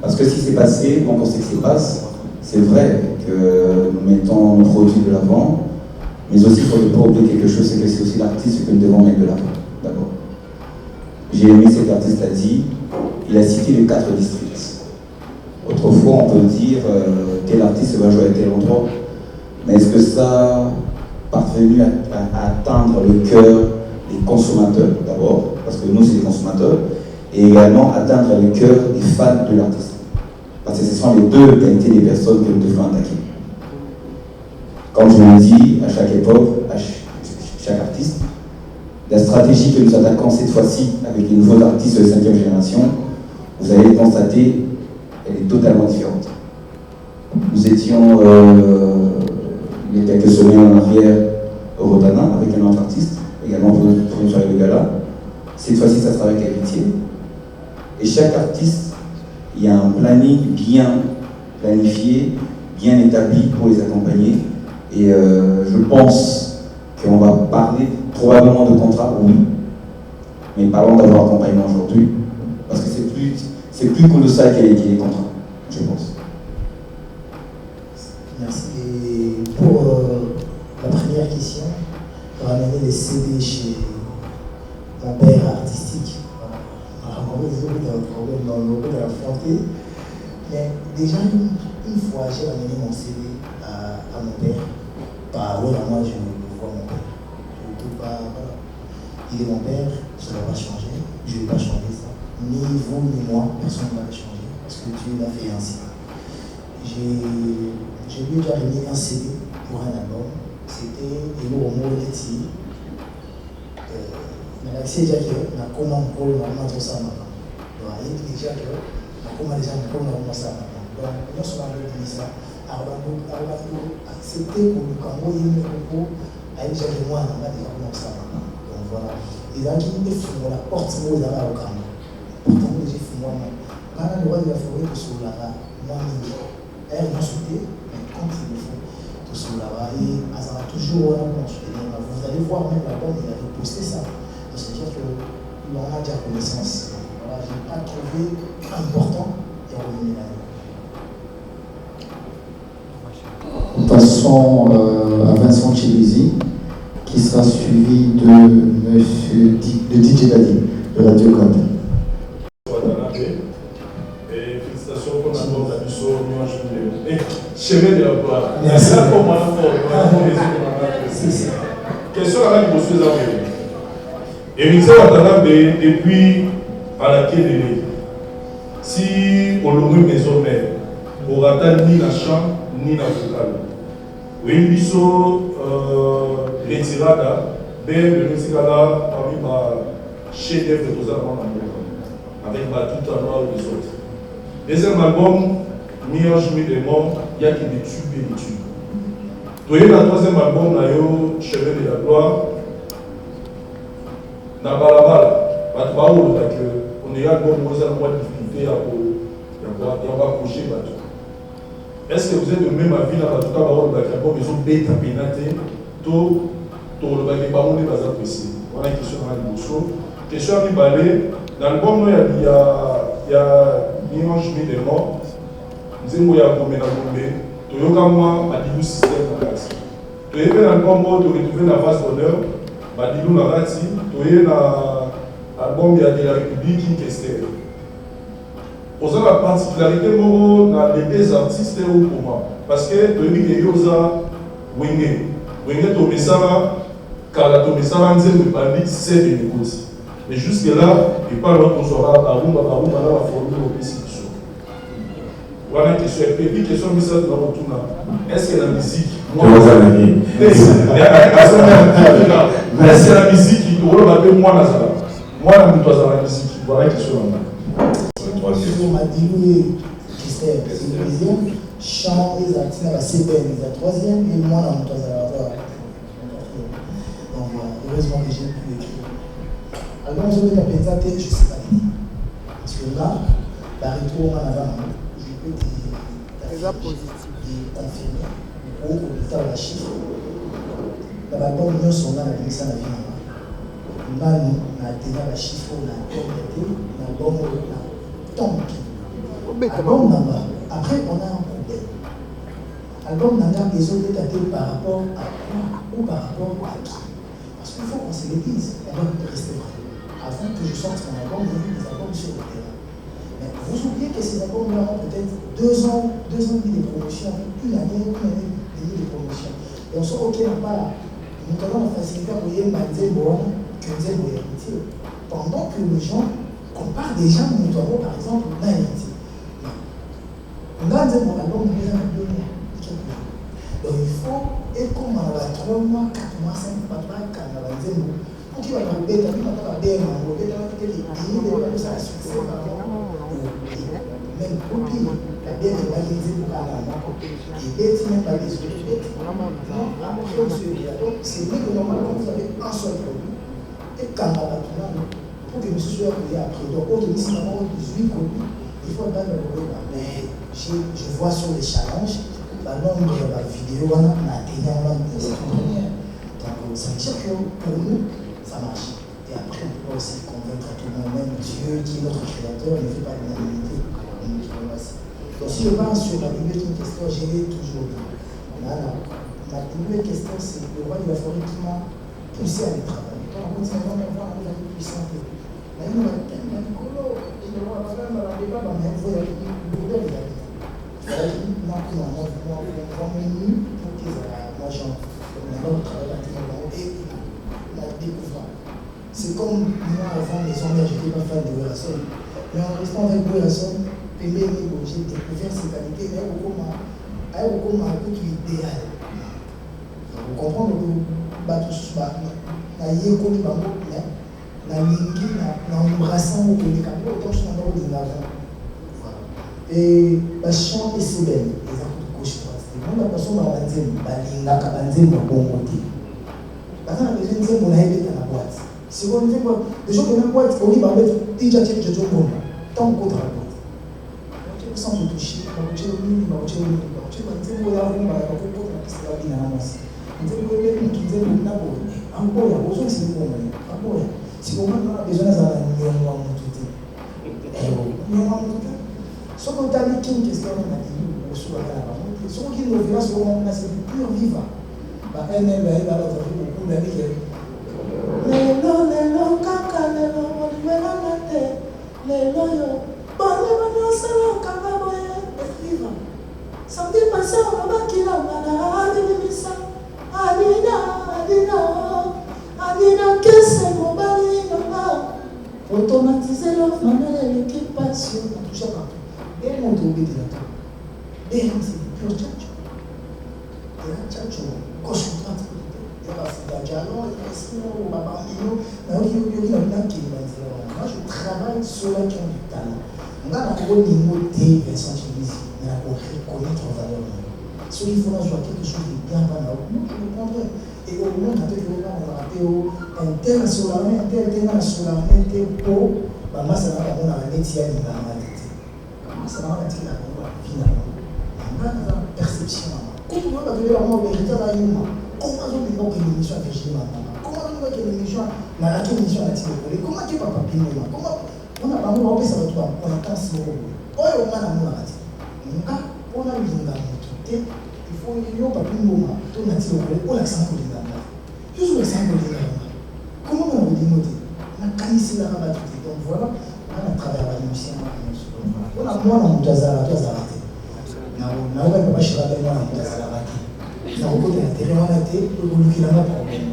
Parce que si c'est passé, donc on sait que c'est passe, c'est vrai que nous mettons nos produits de l'avant, mais aussi il ne faut pas oublier quelque chose, c'est que c'est aussi l'artiste que nous devons mettre de l'avant, d'abord. J'ai aimé ce que l'artiste a dit, il a cité les 4 districts. Autrefois, on peut dire tel artiste va jouer à tel endroit, mais est-ce que ça a parvenu à atteindre le cœur des consommateurs d'abord, parce que nous c'est des consommateurs, et également atteindre le cœur des fans de l'artiste. Parce que ce sont les 2 qualités des personnes que nous devons attaquer. Comme je le dis, à chaque époque, à chaque artiste, la stratégie que nous attaquons cette fois-ci avec les nouveaux artistes de 5e génération, vous allez constater, elle est totalement différente. Nous étions il y a quelques semaines en arrière au Rotana avec un autre artiste, également pour une soirée de gala. Cette fois-ci, ça sera avec Héritier. Et chaque artiste, il y a un planning bien planifié, bien établi pour les accompagner. Et je pense qu'on va parler probablement de contrat, oui, mais parlons d'avoir accompagnement aujourd'hui, parce que c'est plus colossal qu'il y ait des contrats, je pense. Merci. Et pour la première question, ramener les CD chez mon père artistique. On va résoudre un problème dans le groupe de la frontière. Mais déjà, une fois, j'ai ramené mon CD à mon père. Par oui, moi, je vois mon père. Je ne peux pas. Voilà. Il est mon père, ça ne va pas changer. Je ne vais pas changer ça. Ni vous, ni moi, personne ne va le changer. Parce que Dieu l'a fait ainsi. J'ai lui déjà remis un CD pour un album. C'était Hello Homo Letty. L'accès déjà que la commande pour le moment tout ça maintenant. Donc il dit déjà que la commande déjà pour le moment ça maintenant. Donc nous sommes en train de dire ça. Alors accepter pour le Congo il me propos à déjà que moi on va déjà comme ça maintenant. Donc voilà. Et là qui me fait la porte où ils avaient au Congo. Pourtant vous déjà fait moi. Quand le roi de la forêt que sur là moi elle m'a sauté mais quand il le faut tout sur là et ça va toujours on a vous allez voir même la bombe il avait posté ça. C'est-à-dire qu'on a déjà connaissance. Voilà, je n'ai pas trouvé important et revenu là. Passons à Vincent Chilizi, qui sera suivi de DJ Dadi, de Radio Cap. Et félicitations pour l'album d'Abisso, chemin de la gloire. Merci. Question à la question Héritier Watanabe, depuis à laquelle il est, si on l'oublie maison mère, on n'aura ni la chambre ni la vocal. Oui, biso retirada, le retirada parmi ma chef d'œuvre de tous avec tout à l'heure des autres. Deuxième album, Mirage des morts, il y a qui des tubes et des tubes. Voyez le troisième album, Chemin de la gloire. Dans Balabala, on est à bon difficulté à coucher. Est-ce que vous êtes de même avis là, en tout cas, ils ont bêta pénaté, tout le baguette baron n'est pas apprécié. Voilà une question à l'émotion. Question à Mibalé, dans l'album, il y a Mirage des morts, nous avons un peu de Toyokama a dit système de l'axe. Tu es dans l'album, tu retrouves la vase d'honneur. Badilou Narati, tu es dans l'album de la République qui est externe. Pour ça, la particularité dans les 2 artistes pour moi. Parce que tu es dit que Yosa Wenge. Wenge Tomesara, car la Tomesara Nzem de Bandi, c'est de négocier. Mais jusque-là, il parle qu'on sera à Barumba, la formule au PCI. Voilà une question. Et puis, question de ça, est-ce que la musique. C'est la musique qui doit m'appeler moi Nazara. Moi, la musique. Voilà une question. On m'a dit, c'est le deuxième. Chant, les artistes, la CBN, la troisième. Et moi, la Nazara. Donc voilà, heureusement que j'ai pu écrire. Alors, je vais présenter, je ne sais pas les dire. Parce que là, la retour en avant, je peux dire positif et confirmé. Au hôpital la chiffre. L'album nous sommes là, avec ça, la vie. Nous avons déjà la chiffre, on a complété, l'album, on a tant. Après, on a un problème. Album Nanga, les autres étaient par rapport à quoi ou par rapport à qui? Parce qu'il faut qu'on se le dise, on doit rester vrai. Avant que je sorte mon album, il y a eu des albums sur le terrain. Mais vous oubliez que ces albums-là ont peut-être 2 ans de promotion, une année de promotion. Et on sent ok, on n'a pas là. Nous avons la facilité à voyer Manzembo, Kenzel Boyamiti. Pendant que les gens comparent déjà Moutouamo, par exemple, Naïti. On a dit mon album, nous les avons donné. Donc il faut, et comme on a 3 mois, 4 mois, 5 mois, 4 mois, pour qu'il y ait un bête, il y a un bête, ça a succès par rapport même pour lui, la bête est balisée pour la et bête n'est pas les autres bêtes. Non, après on se dit, donc c'est vrai que normalement vous avez un seul produit, et quand on va pour que monsieur soit payé après, donc on dit si on a 18 produits, il faut pas le problème. Mais je vois sur les challenges, le nombre de vidéos, on a atteint un nombre de cette première. Donc ça veut dire que pour nous, ça marche. Et après, on peut aussi convaincre tout le monde, même Dieu qui est notre créateur, ne fait pas l'unanimité. Donc si je pense sur la nouvelle question, je l'ai toujours dit. Voilà. La nouvelle question, c'est le roi de la forêt qui m'a poussé à aller travailler. Quand on continue à voir un homme puissant, mais il m'a dit, il m'a c'est comme moi avant les hommes, je n'étais pas fan de Wilson. Mais en restant avec Wilson, j'ai découvert ses qualités, mais il y a beaucoup idéal. Vous comprenez que et le chant est si belle, les actes de gauche droite. La personne va dire, on a aidé dans la boîte. Si on dit, les gens qui ont une boîte, on dit, déjà, tu es bon. Tant qu'on a la boîte. Sans me toucher, on va toucher le mur, on va toucher le mur, on va toucher le mur, on va toucher le mur, on va toucher le mur, encore, il y a besoin de se faire. Encore, si on a besoin de ça, il y a un moment tout. Ce qu'on t'a dit, qui est une question, on a dit, ce qu'on dit, on a c'est pur vivant. Elle va beaucoup d'amis. Samedi passé, on va qui l'a Adina, que c'est mon mari, automatiser l'offre, l'équipation, on touche partout. Et on trouve des attentes. Et c'est pur tchatcho. Et là, tchatcho, gauche droite. Il y a la dialogue, il y a sinon, papa, moi, je travaille sur la qui ont du talent. On a un gros niveau de version chimique, mais on reconnaître en valeur. Ce qu'il faut là, je vois quelque chose de bien pas là. Moi, je le comprends. Et au moins, on a fait un tel solarien, un tel pour, moi, ça va avoir un métier à l'humanité. Moi, ça va avoir un métier à finalement. On a une perception. Comment on va devenir un vérité à l'humain? Comment on va devenir une émission à Virginie Maman? Comment on va devenir une émission à la émission à Tibécolé? Comment tu vas pas payer moi? Comment on a pas un mot, ça va toi, on attend ce mot. Oh, on a un mot à dire. On a une il faut que nous parlions de moment. On a dit on a l'accent pour les dames. Toujours l'accent pour les dames. Comment on a dit nous? On a canissé la rabat. Donc voilà, on a travaillé avec les musiciens. On a moins en Moutazara, tu as arrêté. On a pas chez la belle en Moutazara. On a beaucoup d'intérêt, on a été le boulot qui n'a pas de problème.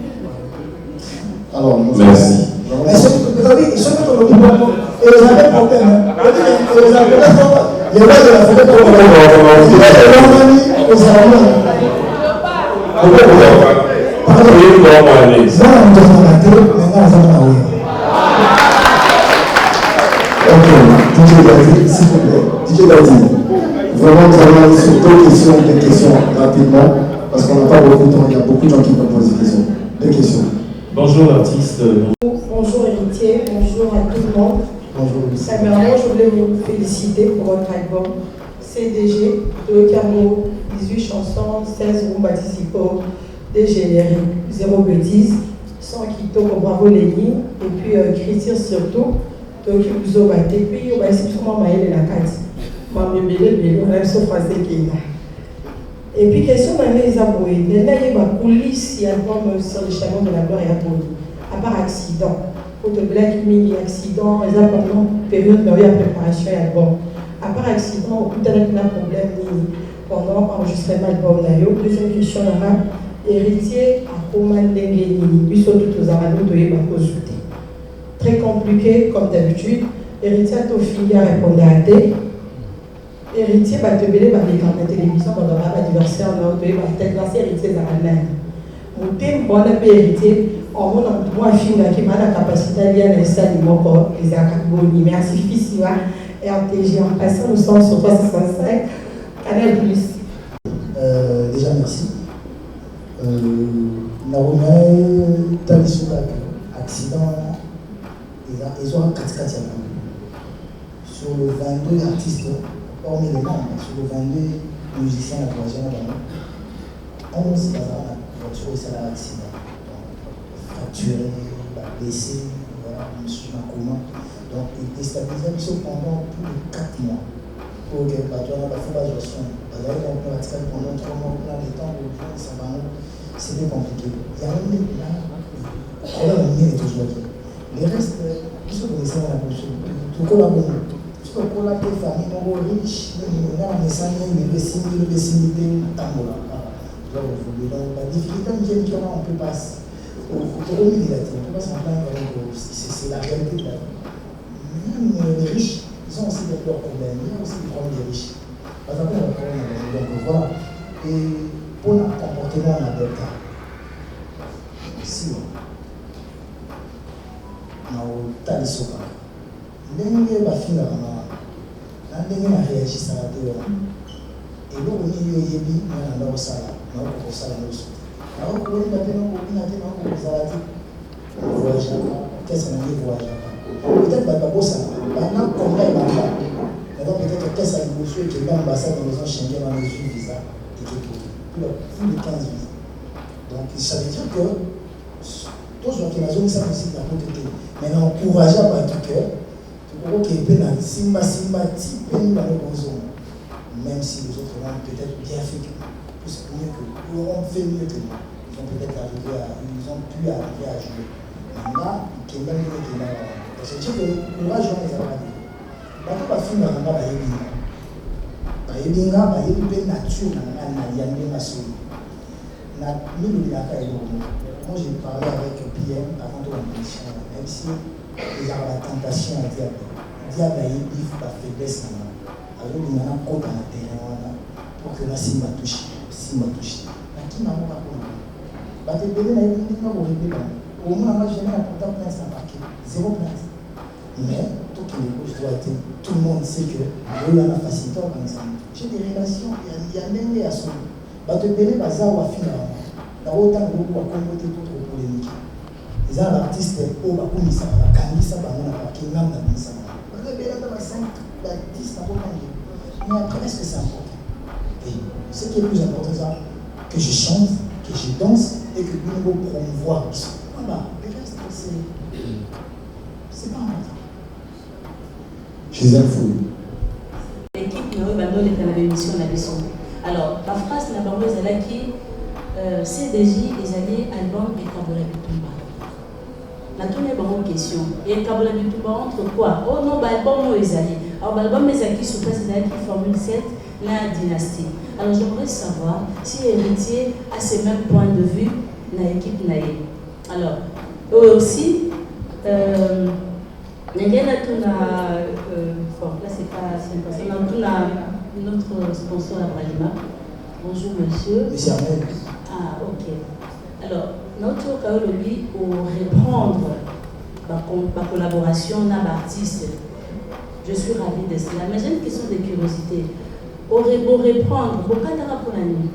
Alors, merci. Mais vous avez dit, ceux qui ont le boulot, et vous avez problème. Vous avez les rois de la forêt pour s'il vous plaît, DJ Dadi, vraiment nous allons sur deux questions rapidement, parce qu'on n'a pas beaucoup de temps, il y a beaucoup de gens qui me posent des questions. Deux questions. Bonjour l'artiste. Bonjour héritier, bonjour à tout le monde. Bonjour. Premièrement, je voulais vous féliciter pour votre album CDG, de Camo, 18 chansons, 16 rumba discipo, des génériques, 0 bêtises, 100 kito, bravo les lignes, et puis Christian surtout, donc vous avez battu, puis on va essayer de faire la carte. Je vais me on a une surface qui est là. Et puis, question d'année Zaboé. Il y a une police qui a sur le chemin de la gloire et à Boni. À part accident. Pour de black mini accident, les pendant période de préparation et album. À part accident, tout à l'heure, il y a un problème pendant l'enregistrement de l'album. Deuxième question, héritier à Roman Dengue, puis surtout aux Arabes de Yébakozouté. Très compliqué, comme d'habitude. Héritier à Tofili a répondu à D. Héritier va te belé par les grandes télévisions dans l'anniversaire de l'anniversaire héritier d'Arabes. Mon thème, bon, héritier, en mon moi, film qui m'a la capacité à lire les salles de mon corps, les acaboni. Merci, fils, RTG. En passant, nous sommes sur 365, Canal Plus. Déjà, merci. Naomi, Talisouka, accident, ils ont un 4x4 sur le 22 artistes, hormis les membres, sur le 22 musiciens à la troisième année, 11 dans la voiture et c'est un accident. Fracturé, blessé, voilà, monsieur Makoma. Donc, il déstabilisait pendant plus de 4 mois. Pour que la fois la gestion, pendant 3 mois, on a le temps de prendre ça va. C'était compliqué. Il y a un problème, il est toujours là. Les restes, ils sont connaissés dans la bouche. Tout le monde, tout le monde, les familles, les riches, les familles, les vessiers, tambola. Donc, la difficulté qu'on a, on peut pas. On peut pas s'en plaindre, c'est la réalité de la vie. Même les riches, ils ont aussi leurs problèmes, ils ont aussi des problèmes des riches. Par exemple, on a problème. Donc voilà. Et pour le comportement en Delta, si on a Talisoka, ndenge bafinga na ndenge na réagir ça la télé. Et là on est yebi na na osala, na ko osala no so. Na ko ko na tena ko na tena ko zalati. Voyage, qu'est-ce qu'on a voyage. Peut-être que bossa, maintenant comme là il donc peut-être qu'est-ce que vous souhaitez que l'ambassade de maison Schengen a reçu visa et que plus de 15 visas. Donc ça veut dire que tous ceux qui ont ça aussi la côté maintenant encourager à battre cœur pour que ben simba type dans le besoin même si les autres ont peut-être bien fait plus mieux que ils auront fait mieux que nous. Ils ont peut-être ils ont pu arriver à jouer. Maintenant, qui est même qui est là. Parce que le courage on les a pas dit. Bato ba finga na ba yebinga. Ba yebinga ba yebi nature na yande na so. Na minu la ka elo. Moi j'ai parlé avec Pierre avant de l'émission, même si il y a la tentation à dire diable a yebi ba faiblesse na. Alors il y a un côté na terrain pour que la simba touche. Na qui m'a pas pour. Ba te belé na yebi na ko répéter. Au moins, moi, j'ai un pourtant plein sans marqué. 0 place. Mais, tout le monde sait que il y a la facilité en ensemble. J'ai des relations, il y a même des assos. Bah, te payer bazar ou à finir. Dans autant de beaucoup à compoter toute polémique. Ils ont l'artiste au Bakoumi, ça va, Kanisa, Bamona, qui n'a pas mis ça. Vous avez bien dans 5, 10, n'a pas mangé. Mais après, est-ce que c'est important? Et ce qui est le plus important, c'est que je chante, que je danse et que nous nous promouvoir. Voilà, le reste, c'est pas important. Je suis un fou. L'équipe nous a donné la émission la leçon. Alors, la phrase n'a pas besoin qui CDJ les années album et Kabola Bitumba. La tournée bonne question. Et Kabola Bitumba entre quoi? Oh non, album les années. Alors, l'album les acquis sous place qui formule 7 la dynastie. Alors, j'aimerais savoir si Héritier a ces mêmes points de vue dans l'équipe Naïe. Alors, eux aussi, là c'est pas notre sponsor à Bralima. Bonjour monsieur. Monsieur Ahmed. Ah, ok. Alors, notre Kaolobi pour reprendre ma collaboration avec l'artiste. Je suis ravie de cela. Mais j'ai une question de curiosité. Pour reprendre, pourquoi tu as pour la nuit?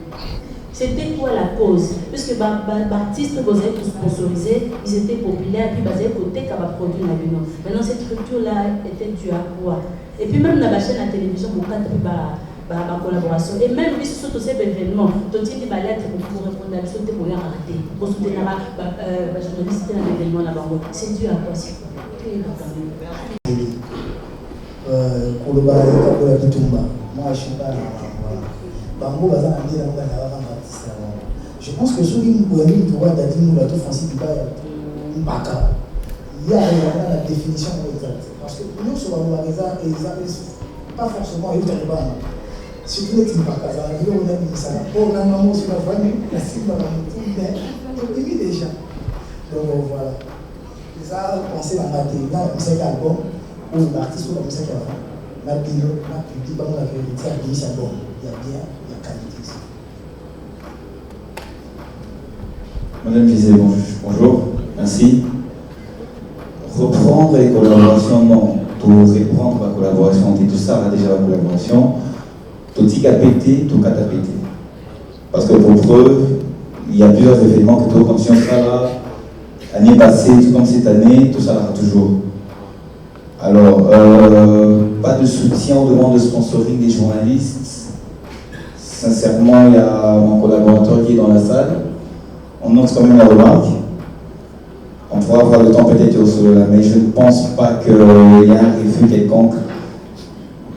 C'était quoi la cause? Puisque les artistes qui étaient sponsorisés, ils étaient populaires, puis ils étaient côté qui avaient produit la vidéo. Maintenant, cette structure-là était due à quoi? Et puis même dans la chaîne à télévision, pour cadrer ma collaboration. Et même sur tous ces événements, tout ce qui va l'être pour répondre à ce que vous avez raté. Pour soutenir la journaliste dans l'événement là-bas. C'est dû à quoi? C'est Koloba Kabola Bitumba. Moi, je ne suis pas là. bango baza na ndela ngo na ba artiste. Je pense que ceux qui nous connaissent droit d'être nous la tout Francis Bibaya Mbaka. Il y a la définition exacte parce que nous sur la raison et pas forcément ils ne pas. Surtout les Mbaka, ça veut dire on a mis ça. Oh non non sur la voie la cible va tout mais il déjà. Donc voilà. Ça penser à la télé là c'est album ou l'artiste comme ça qui a fait. La bio, la public dans la vérité à bien ça bon. Il y a bien la qualité. Madame Gisèle, bonjour, merci. Reprendre les collaborations, non. Pour reprendre la collaboration, tout ça, on a déjà la collaboration. Tout ce qui a pété, tout a pété. Parce que pour preuve, il y a plusieurs événements que tout comme si on sera là, l'année passée, tout comme cette année, tout ça là toujours. Alors, pas de soutien aux demandes de sponsoring des journalistes. Sincèrement, il y a mon collaborateur qui est dans la salle. On note quand même la remarque. On pourra avoir le temps peut-être au solo là, mais je ne pense pas qu'il y ait un refus quelconque.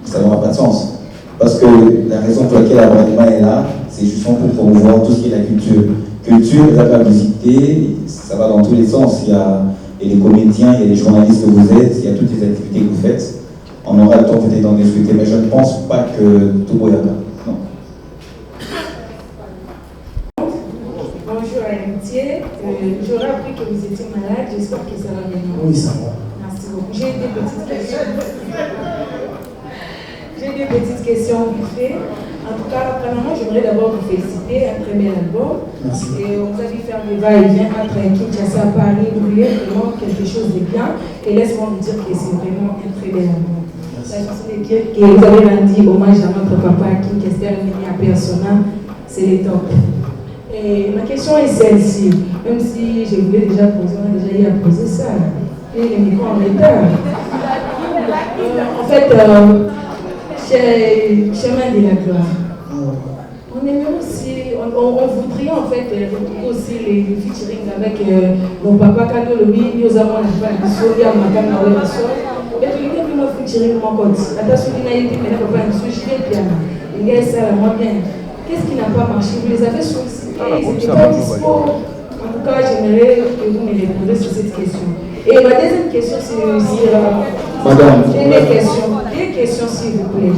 Ça n'aura pas de sens. Parce que la raison pour laquelle l'abonnement est là, c'est justement pour promouvoir tout ce qui est la culture. Culture, la publicité, ça va dans tous les sens. Il y a les comédiens, il y a les journalistes que vous êtes, il y a toutes les activités que vous faites. On aura le temps peut-être d'en discuter, mais je ne pense pas que tout le monde est là. Non. Bonjour Amitié, j'aurais appris que vous étiez malade, j'espère que ça va bien. Oui, ça va. Merci beaucoup. J'ai des petites questions. Vite fait. En tout cas, premièrement, j'aimerais d'abord vous féliciter, un très bel album. Merci. Et on vous a vu faire des va-et-vient entre Kinshasa, Paris, vous voulez vraiment quelque chose de bien. Et laisse-moi vous dire que c'est vraiment un très bel album. La chanson de Kirk, et vous avez rendu hommage à notre papa, King Kester, venu à Persona, c'est les top. Et ma question est celle-ci, même si je voulais déjà poser, on a déjà eu à poser ça. Et les micros en retard. En fait, chemin de la gloire. On aimerait aussi, on voudrait en fait retrouver aussi les featuring avec mon papa Kado Lobi, nous avons la femme de Soria, Makana Welasso. Mais tu lui dis que featuring mon compte. Attention, il a été mais papa, je suis piano. Il y a ça, moi bien. Qu'est-ce qui n'a pas marché? Vous les avez sollicités, ils n'étaient pas dispo. En tout cas, j'aimerais que vous me répondiez sur cette question. Et ma deuxième question, c'est Madame. J'ai des questions, s'il vous plaît.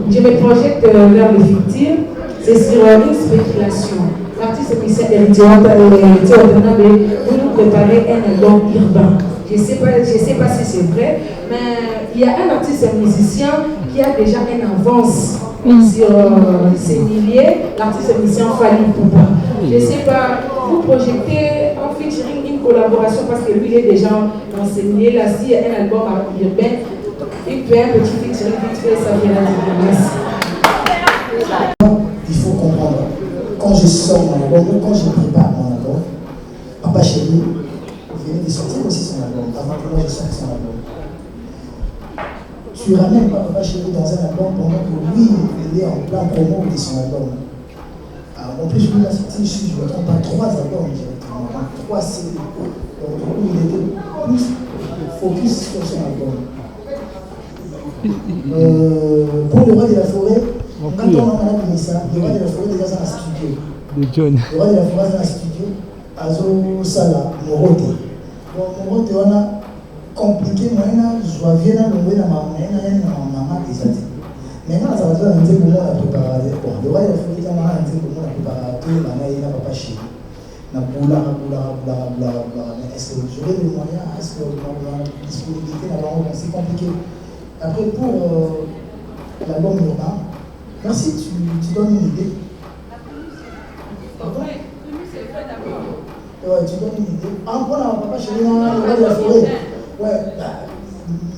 Je me projette vers le futur. C'est sur une spéculation. L'artiste musicien d'Héritier Watanabe, vous nous préparez un album urbain. Je ne sais pas si c'est vrai, mais il y a un artiste musicien qui a déjà une avance sur ces milliers. L'artiste musicien Fali Poupa. Je ne sais pas, vous projetez en featuring une collaboration parce que lui il est déjà dans ces milliers là. S'il y a un album urbain, il peut un petit featuring vite fait, ça vient la différence. Il faut comprendre, quand je sors mon album ou quand je prépare mon album, Papa Chéri venait de sortir aussi son album, avant que moi je sorte son album. Tu ramènes pas Papa Chéri dans un album pendant que lui, il est en plein promo de son album. Alors, en plus, lui, il a sorti, je ne me trompe pas, 3 albums directement, 3 CD. Donc, du coup, il était plus focus sur son album. Pour le roi de la forêt, quand on a mis ça, le roi de la forêt déjà dans le studio. Le roi de la forêt dans le studio, Azo Sala, Morote. Donc Morote, on a compliqué, moi, je viens à l'envoyer dans ma maman déjà. Maintenant, ça va faire un petit peu moins la préparation. Bon, le roi de la forêt, il y a un petit peu moins la préparation, il y a Papa Chéri. Mais est-ce que j'aurai les moyens? Est-ce que la disponibilité là-bas, c'est compliqué? Après, pour l'album urbain, merci, tu donnes une idée. Pardon? Ouais, tu donnes une idée. Ah, voilà, Papa Chéri, on a le roi de la forêt. Ouais,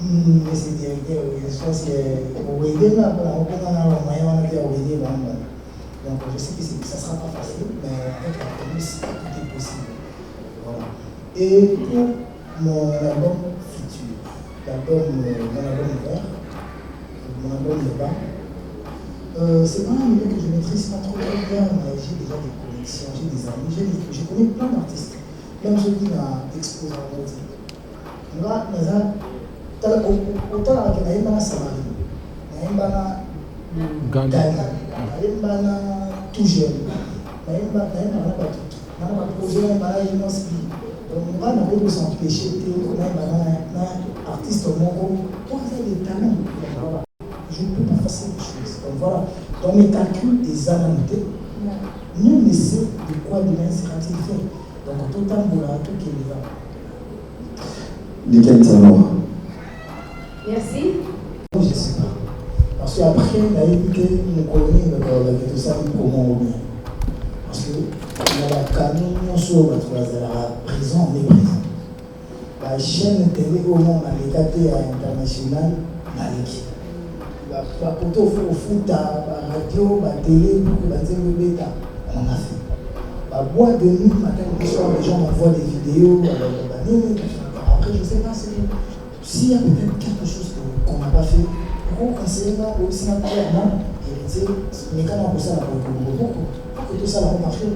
mais c'est bien, je pense que au Wédé, là, on a un moyen, on a dit au Wédé, donc je sais que ça ne sera pas facile, mais avec la police, tout est possible. Voilà. Et pour mon album futur, mon album vert, mon album urbain, c'est pas un milieu que je maîtrise pas trop bien, mais j'ai déjà des connexions, j'ai des amis, je connais plein d'artistes, même ceux qui m'ont exposé en mode. Là, autant la Samari, Ghana. Naïmbana tout jeune. Naïmbana projet, naïmbana inspiré. Donc on va nous s'empêcher de naïmbana artiste au monde. Toi, tu as des talents. Je ne peux pas faire ces choses. Donc voilà. Dans mes calculs des anonymités, nul ne sait de quoi demain sera-t-il fait. Donc tout le temps, tout qui est là. Nickel Talon. Merci. Je ne sais pas. Parce qu'après, on a écouté mon colonel de tout ça, comment on vient. Parce que la canon sur la prison, on est présent. La chaîne télé au monde, à l'écaté international, Maliki. La photo au foot, la radio, la télé, la télé, on a fait. La boîte de nuit, matin, le soir, les gens m'envoient des vidéos. Après, je ne sais pas s'il y a peut-être quelque chose qu'on n'a pas fait. Pourquoi on s'est là aussi clairement hérité, mais quand on a ça, pour que tout ça va marcher.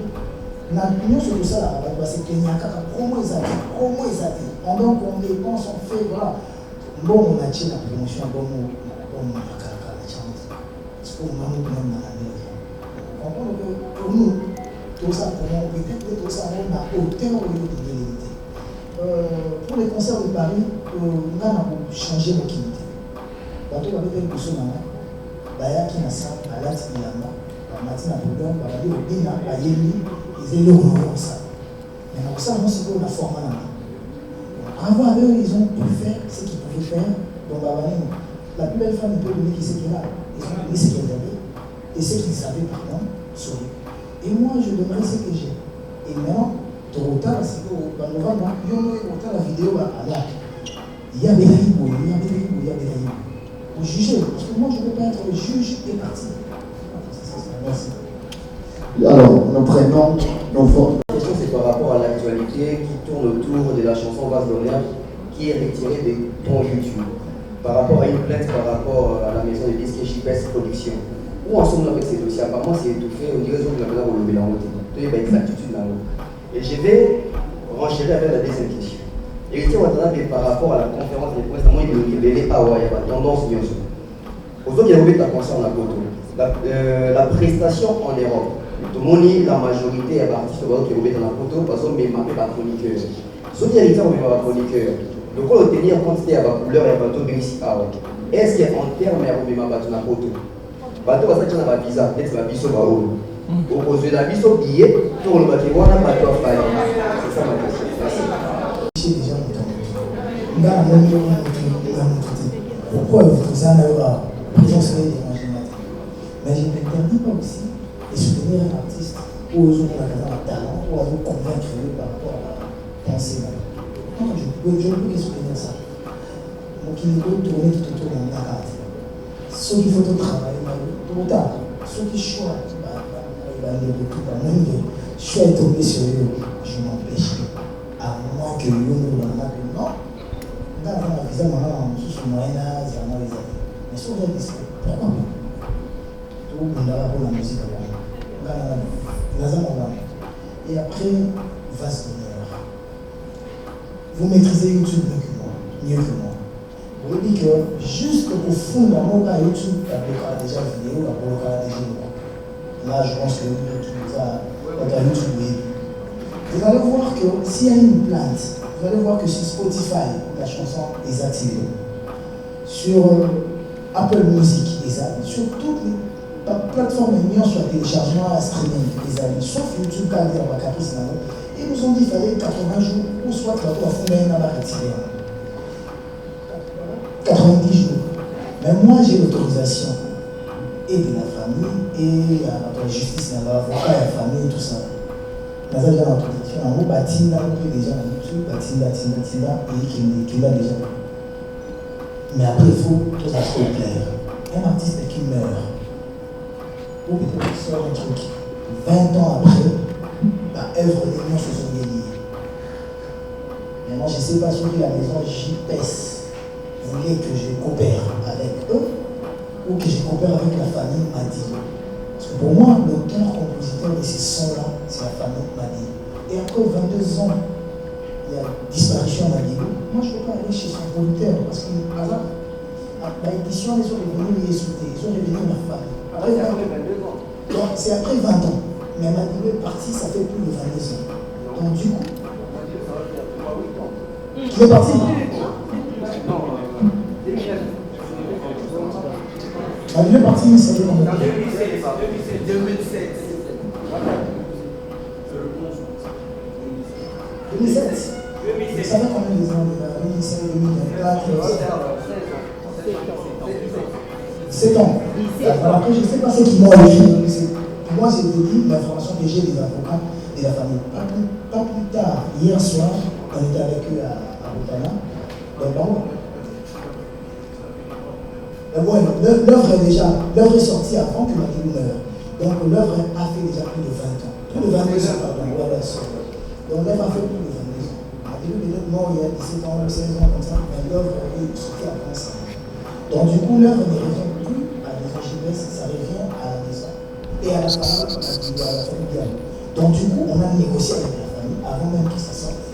Nous, sur tout ça, c'est qu'il y a comment ils avaient. Pendant qu'on dépense, on fait, voilà. Bon, on a tiré la promotion, bon, on a la chance. Parce qu'on a même dans la vie. On comprend que pour nous, tout ça, peut-être que tout ça, on a hauteur au lieu de l'unité. Pour les concerts de Paris, on a changé l'activité. Bateau va faire quelque chose maintenant. Baya qui n'a pas, Balat qui n'a pas, Matin à Poudon, Baladi au Bina, Bayeli, ils étaient comme ça. Mais pour ça, on s'est dit qu'on a formé là. Avant eux, ils ont pu faire ce qu'ils pouvaient faire. Donc, la plus belle femme peut donner qui c'est qu'elle a. Ils ont donné ce qu'elle avait et ce qu'ils savaient, pardon, sur eux. Et moi, je donnerai ce que j'ai. Et maintenant, tôt ou tard, c'est que dans le novembre, il y a la vidéo à là. Il y a des ribos, il y a des ribos. Pour juger, parce que moi je ne peux pas être le juge et parti. Merci. Alors, nous prenons nos formes. La question c'est par rapport à l'actualité qui tourne autour de la chanson Vase d'honneur qui est retirée des tons YouTube. Par rapport à une plainte, par rapport à la maison de disques JPS Production. Où en sommes-nous avec ces dossiers? Apparemment c'est étouffé, on dirait que la maison au lobby dans l'autre. Il y a exactitude dans l'autre. Et je vais renchérir avec la deuxième question. Héritier Watanabe par rapport à la conférence des presse, il n'est pas il y a tendance bien sûr. Aux autres, il y a la concerne la prestation en Europe. Tout le monde, la majorité des artistes qui ont dans la photo, parce qu'ils sont même pas chroniqueurs. Ceux qui héritiers ont pas chroniqueurs. Donc, on doit tenir compte de la couleur et la photo de ici. Est-ce qu'en termes de la photo, bateau va s'acheter un visa, peut-être un biseau à haut. Au cause de la biseau billet, tout le monde va dire, on a pas de faire. C'est ça ma question. Merci. Pourquoi vous avez la présence des imaginaires? Mais je n'interdis pas aussi de soutenir un artiste ou aux autres un talent ou à vous convaincre par rapport à la pensée. Non, je ne peux que soutenir ça. Donc il faut tourner tout autour de la carte. Ceux qui font tout travail, tout tard, ceux qui choisissent, je suis tombé sur eux, je m'empêche. À moins que l'on ne non. Dans la visa, on a sous moyen âge, on a les amis. Mais si on veut discuter, pourquoi pas? Tout le monde a la musique avant. Et après, Vase d'honneur. Vous maîtrisez YouTube mieux que moi. Vous voyez que juste au fond de mon cas, YouTube, il y a déjà vidéo, il y a déjà vidéo. Là, je pense que YouTube, YouTube. Vous allez voir que s'il y a une plainte, vous allez voir que sur Spotify, la chanson est activée. Sur Apple Music, sur toutes les plateformes sur téléchargement à streaming, sauf YouTube, car il y a Caprice. Ils nous ont dit qu'il fallait 80 jours ou soit la fondée à retirer. 90 jours. Mais moi, j'ai l'autorisation et de la famille, et la justice, l'avocat, la famille, tout ça. Nous avons l'autorisation. On a bâti là, on a déjà YouTube, bâti là, et qui l'a déjà. Mais après, il faut tout ça soit clair. Un artiste qui meurt, ou peut-être qu'il sort un truc, 20 ans après, la œuvre des liens se sont liées. Maintenant, je ne sais pas si la maison JPS voulait que je coopère avec eux ou que je coopère avec la famille Madi. Parce que pour moi, l'auteur-compositeur de ces sons-là, c'est la famille Madi. Et après 22 ans, il y a disparition à Madi. Moi, je ne peux pas aller chez son producteur parce qu'il est hasard. l'édition, ils sont revenus les sauter, ils sont revenus ma famille. Après 22 ans. Donc c'est après 20 ans. Mais Madibou est parti, ça fait plus de 22 ans. Donc du coup. Qui est parti? Madibou est parti, ça fait combien? 2007. 2007. Ça fait combien de ans? 2007, 2024, 7 ans. Alors après, je ne sais pas ce qu'ils m'ont écrit. Moi, je te dis l'information que j'ai des avocats de la famille. Pas plus tard, hier soir, on était avec eux à Boutana, dans l'œuvre est sortie avant que Madibou meure. Donc l'œuvre a fait déjà plus de 20 ans. Plus de 22 ans, pardon. Voilà, donc l'œuvre a fait plus de 22 ans. Madibou est peut-être mort il y a 17 ans, 16 ans, comme ça, mais l'œuvre est sortie avant ça. Donc du coup, l'œuvre ne revient plus à la maison Gilles, ça revient à la maison. Et à la famille, donc du coup, on a négocié avec la famille avant même que ça sorte.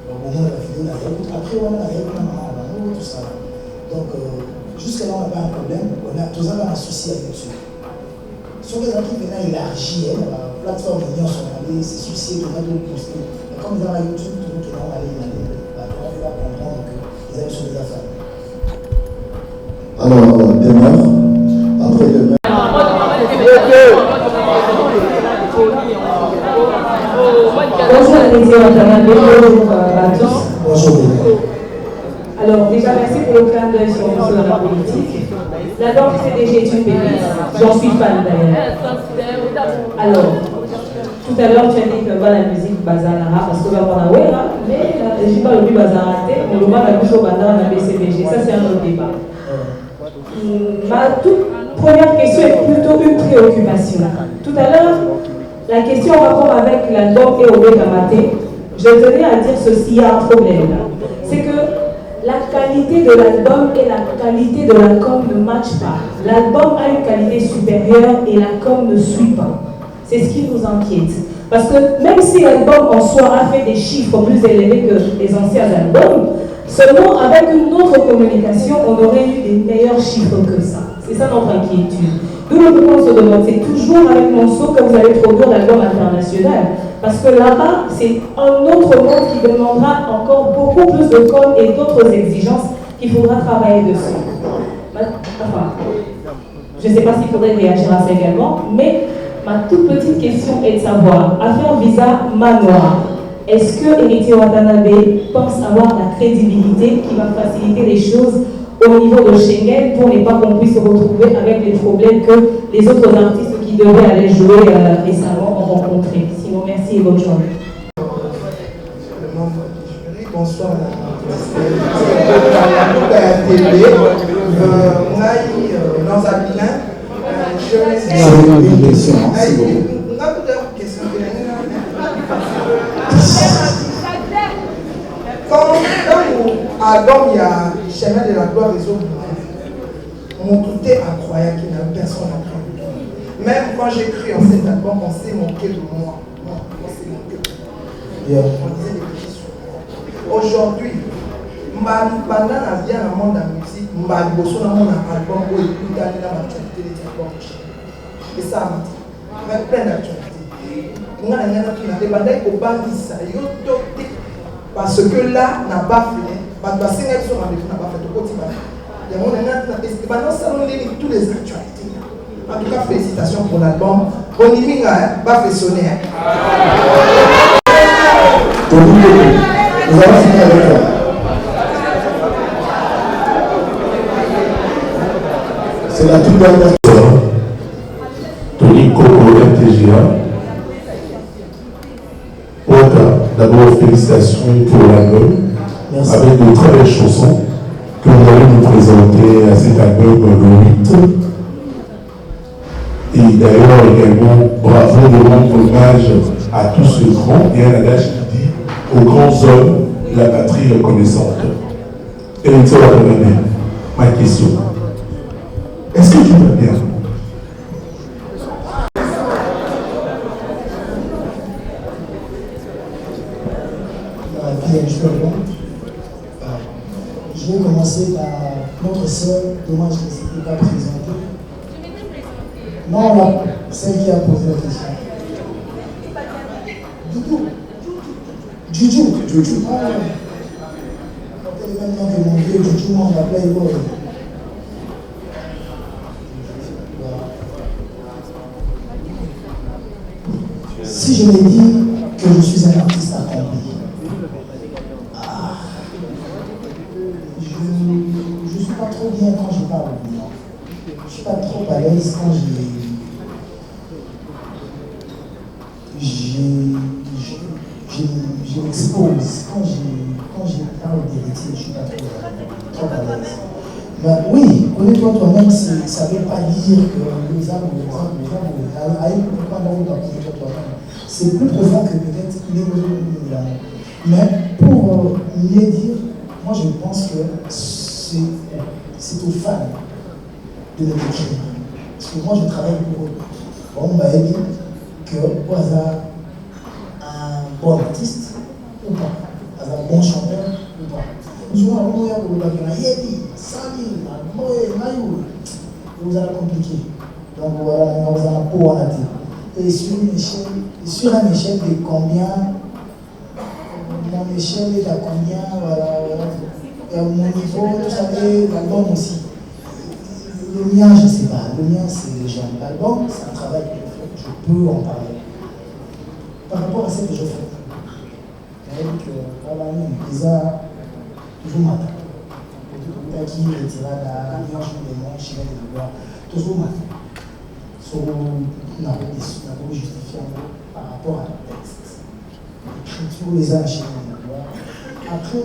Donc au moins la vidéo, après on a maman, tout ça. Donc jusqu'à là, on n'a pas un problème. On a tous un associé avec eux. Sur les gens qui venaient élargir la plateforme de l'Union Somalie, c'est soucié de radio poster. Mais comme ils ont YouTube, tout le monde allait on va comprendre qu'ils allaient sur les affaires. Alors, demeure. Après demeure. Bonjour à tous. Bonjour. Alors déjà merci pour le clin d'œil sur la politique. D'abord CDG est une pénisse, j'en suis fan d'ailleurs. Alors, tout à l'heure tu as dit que la musique Bazanara parce que va voir la Wera, mais je n'ai pas le but Bazarate, on le voit la bouche au bandar dans la BCBG, ça c'est un autre débat. Ma toute première question est plutôt une préoccupation. Tout à l'heure, la question en rapport avec l'album et au Kamate, je tenais à dire ceci, il y a un problème là. C'est que la qualité de l'album et la qualité de la com ne matchent pas. L'album a une qualité supérieure et la com ne suit pas. C'est ce qui nous inquiète. Parce que même si l'album en soi a fait des chiffres plus élevés que les anciens albums, seulement avec une autre communication, on aurait eu des meilleurs chiffres que ça. C'est ça notre inquiétude. D'où le point se demande, c'est toujours avec Monceau que vous allez produire l'album international. Parce que là-bas, c'est un autre monde qui demandera encore beaucoup plus de com et d'autres exigences qu'il faudra travailler dessus. Enfin, je ne sais pas s'il faudrait réagir à ça également, mais ma toute petite question est de savoir, affaire visa Manoir, est-ce que Héritier Watanabe pense avoir la crédibilité qui va faciliter les choses au niveau de Schengen pour ne pas qu'on puisse se retrouver avec les problèmes que les autres artistes qui devaient aller jouer récemment ont rencontrés? Sinon, merci et bonne journée. Bonsoir. Quand il y a Chemin de la gloire des hommes, mon tout est incroyable qu'il n'y a personne à craindre. Même quand j'ai cru en cet album, on s'est moqué de moi. On s'est moqué de moi. On disait des petits sur moi. Aujourd'hui, pendant la vie dans le monde de la musique, je suis dans mon album où il y a l'actualité des albums. Et ça m'a dit, avec plein d'actualités. Parce que là, n'a pas fini. Parce que rendez-vous n'a pas fait de côté. Toutes les actualités. En tout cas, félicitations pour l'album. On y va faire sonner. Nous allons finir avec toi. C'est la toute dernière fois. Tony Coco MTGA. D'abord, félicitations pour l'album. Avec de très belles chansons que vous allez nous présenter à cet album le 8. Et d'ailleurs, également, bravo de rendre hommage à tous ces grands, et un adage qui dit aux grands hommes, la patrie reconnaissante. Et ma question, est-ce que tu vas bien? Je vais commencer par notre sœur, dommage qu'elle ne s'était pas présentée. Non, là, celle qui a posé la question. Juju. Ah, c'est le même nom que mon vieux Juju, moi on l'appelait Ego. Si je me dis que je suis un artiste accompli, je ne suis pas trop bien quand je parle. Je ne suis pas trop à l'aise quand je m'expose. Quand je parle d'héritier, je ne suis pas trop à l'aise. Ben, oui, connais-toi toi-même, ça ne veut pas dire que les âmes, c'est plus profond que peut-être les mots. Mais pour mieux dire, moi je pense que c'est aux fans de le décrire. Parce que moi je travaille pour eux. Bon, on m'a dit que au hasard, un bon artiste ou pas, un bon chanteur ou pas. Vous allez compliquer. Donc voilà, nous allons pour en atteindre. Et sur une échelle de combien, mon échelle est à combien, voilà. Et mon niveau, vous savez, l'album aussi. Le mien, je ne sais pas. Le mien, c'est les gens. L'album, c'est un travail que je fais. Je peux en parler. Par rapport à ce que je fais. Donc, voilà, les a toujours matin. Qui retira la nuance de mon chien de gloire. Toujours matin. Sur la justifiant par rapport à la texte. L'écriture les a chez de gloire. Après,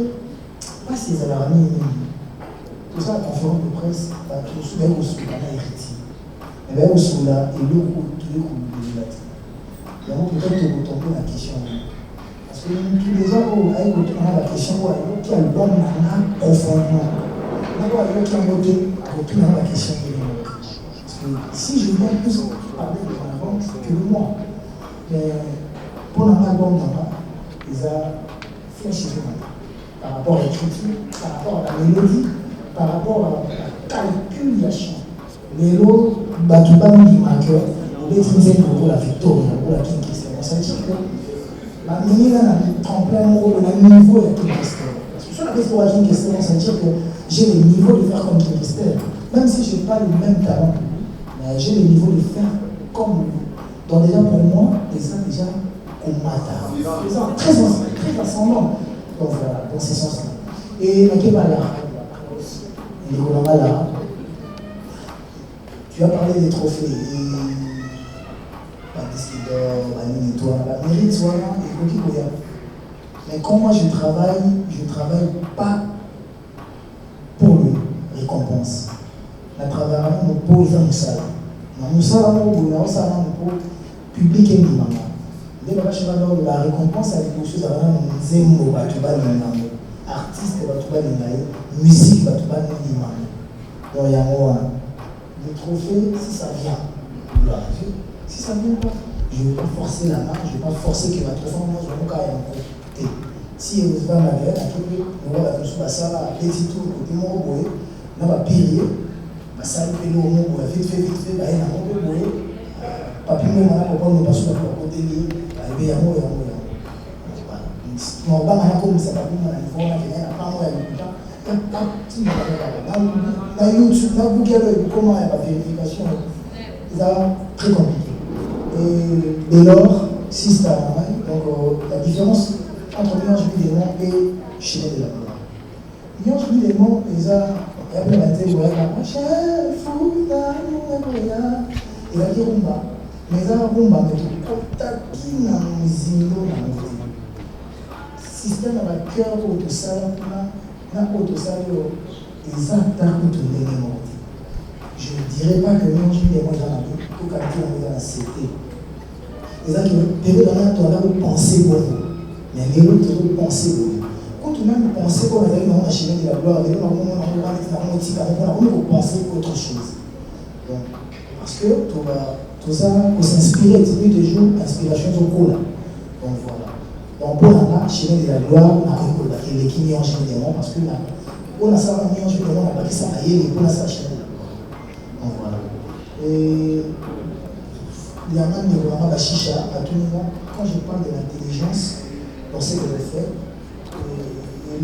pas si ils avaient remis tout ça, la conférence de presse, tout ce qui est au sous, on a hérité. Mais bien au sous là, et le coup, tous les coups de la tête. Il y a peut-être retomber la question. Parce que tous les ans, on a la question, quel album on a profondément. On a qui a voté, à la question de l'humour. Parce que si je viens plus parler de mon album que de moi, mais pour un album, ils ont fait un chiffre par rapport à l'écriture, par rapport à la mélodie, par rapport à la calculation. Les lots, tout pas nous dit marqueur, on va utiliser pour la victoire, pour la King Christian. Ça veut dire que la mini, là, en plein le niveau de King Christian. Parce que sur la question de la King Christian, ça veut dire que j'ai le niveau de faire comme King Christian. Même si je n'ai pas le même talent, mais j'ai le niveau de faire comme lui. Donc déjà pour moi, déjà on m'attend. Très ascendant. Donc voilà, dans ce sens-là. Et Makebala, Nicolas Mala, tu as parlé des trophées. Disque d'or, Annie et toi, la mairie de Soana et Koki Koya. Mais quand moi je travaille pas pour le récompense. Je travaille pour les Moussala. Moussala, pour public et maman. Dès que je vais la récompense avec les choses à Zembo, artiste, musique, donc il y a le trophée, si ça vient. Si ça vient pas, je ne vais pas forcer la main, je ne vais pas forcer que ma trophée, moi je vais pas y si vous avez la gueule, on va faire ça, les petits tours, côté mon boy, on va piller, ça le pélo, mon boy, vite fait, il y a un peu boy, papi, moi, on va pas passer à côté de lui, il y a un mot, on va pas comme ça, papi, moi, il faut qu'on a pas moi, il y a YouTube, dans Google, comment il y a pas vérification, c'est très compliqué. Et dès lors, si c'est un donc la différence entre Miange Bilémon et Chine de la Gloire. Miange Bilémon, ils ont implémenté le chef, fou, il a dit rumba. Mais ils ont rumba, mais tout le système à la cœur au ça, ils attaquent tout le monde. Je ne dirais pas que Miange Bilémon est dans la vie, tout cas, il est dans la CT. Ils ont peut-être penser pour vous. Mais les autres ont pensé pour vous. Quand on a pensé pour la Chine de la gloire, on a pensé autre chose. Donc, parce que tout ça, pour s'inspirer, c'est des jours, inspiration au cours là. Donc voilà. Donc pour la Chine de la gloire, on a récolté les qui en Chine des monts parce que On a ça à manger, on a pas ça à y aller, on a ça à Chanel. Donc voilà. Et il y a même des vraiment la chicha à tout moment. Quand je parle de l'intelligence, dans ce que je fais,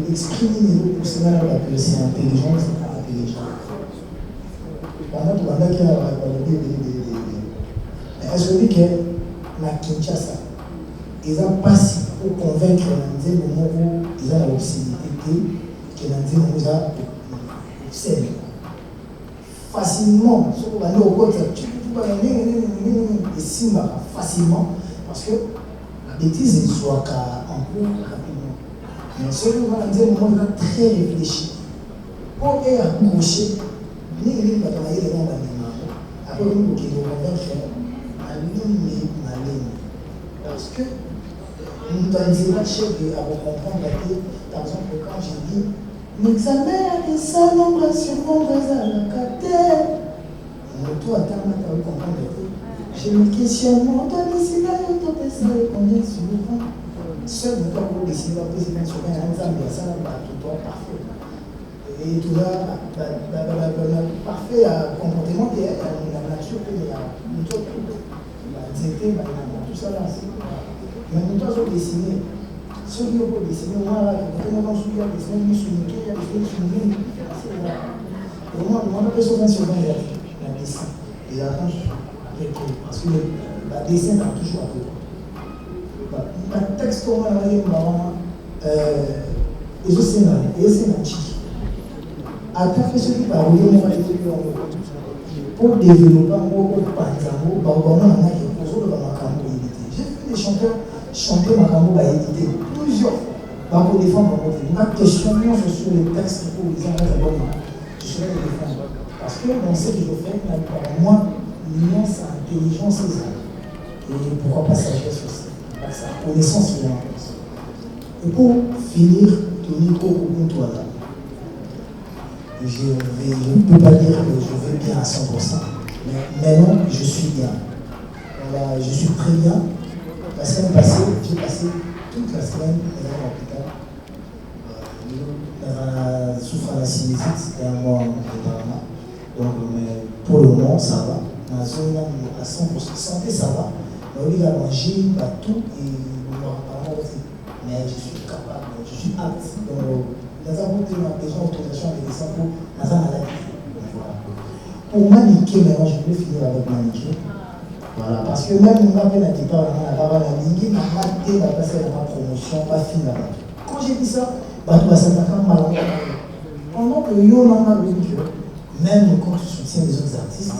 exprimer pour cela que c'est intelligent, c'est pas intelligent. Pendant que pendant qu'il y a est-ce que que la Kinshasa, ils ont passé pour convaincre les gens où ils ont la possibilité que les gens nous a observé. Facilement, sur le au côté, tu peux pas et si facilement, parce que la bêtise est soit en cours rapidement. Mais celui qui va dire on va très réfléchi. Pour être accroché, ni va travailler les gens dans les mains. Après, nous, qui nous convaincre, parce que nous ne disons pas chef à vous comprendre, par exemple, quand j'ai dit l'examen des salles nombre sur mon voisin, la catère, tout à terme, tu vas comprendre. Je me questionne, on doit décider, on doit décider combien souvent. Seul ne pas vous décider, on peut se mettre sur un examen, ça va tout parfait. Et tout là, parfait comportement qui est la nature, il y a une autre tout ça là. Mais nous devons dessiner. Ceux qui ont dessiné, on a dessiné, il y a dessiné, au moins, on a besoin de la dessin. Et la parce que la dessin a toujours à peu. Le texte qu'on a envoyé, et je sais un chic. Après ce qui va rouler, on va pour développer un mot, par exemple, j'ai vu des chanteurs chanter ma caméra va éditer plusieurs fois. Pour défendre ma question sur les textes pour les gens, je serais les défendre. Parce que dans ce que je fais, pour moi, l'immense intelligence c'est ça. Et pourquoi pas sagesse aussi. Sa connaissance finalement. Et pour finir, Tony toi là. Je ne peux pas dire que je vais bien à 100%, mais maintenant je suis bien. Voilà, je suis très bien. La semaine passée, j'ai passé toute la semaine dans l'hôpital. Dans souffrance de la sinusite, c'était un mois apparemment. Donc, mais pour le moment, ça va. Dans la zone à 100%, santé, ça va. Mais on a mangé, tout et apparemment aussi. Mais je suis capable, je suis apte. Donc, nous avons déjà autorisation de descendre pour la maladie. Pour maniquer, maintenant, je vais finir avec maniquer. Voilà, parce que même nous n'avons pas la ligne, on va passer à la promotion, pas fin là-bas. Quand j'ai dit ça, tout va s'attaquer mal. Pendant que yo n'a dit que même quand tu soutiens les autres artistes,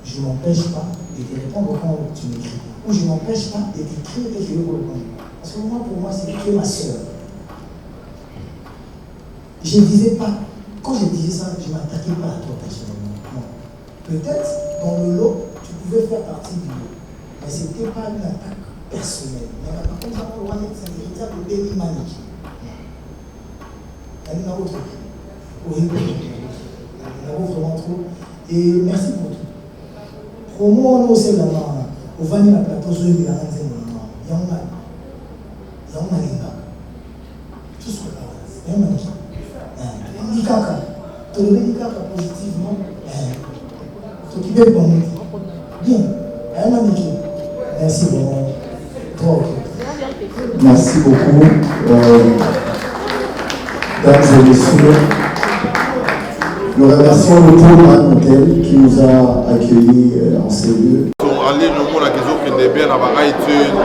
je ne m'empêche pas de te répondre quand tu m'écris. Ou je ne m'empêche pas de t'écrire et de te répondre. Parce que moi, pour moi, c'est que ma soeur. Je ne disais pas, quand je disais ça, je ne m'attaquais pas à toi personnellement. Non. Peut-être dans le lot, tu pouvais faire partie du lot. Mais ce n'était pas une attaque personnelle. Mais par contre, c'est un véritable délit manique. Il y a une autre. Oui, il y en a vraiment trop. Et merci pour tout. Promo, on a aussi au Vanilla Plateau, il y a un malinga. Tout ce qu'on a. Il y a un malinga. Nikaka, tu le Nikaka positivement, t'occuper de bon bien, merci beaucoup. Merci beaucoup, dames et messieurs. Nous remercions le Pullman Hotel qui nous a accueillis en ces lieux. En ligne, nous avons la question qui est bien à iTunes,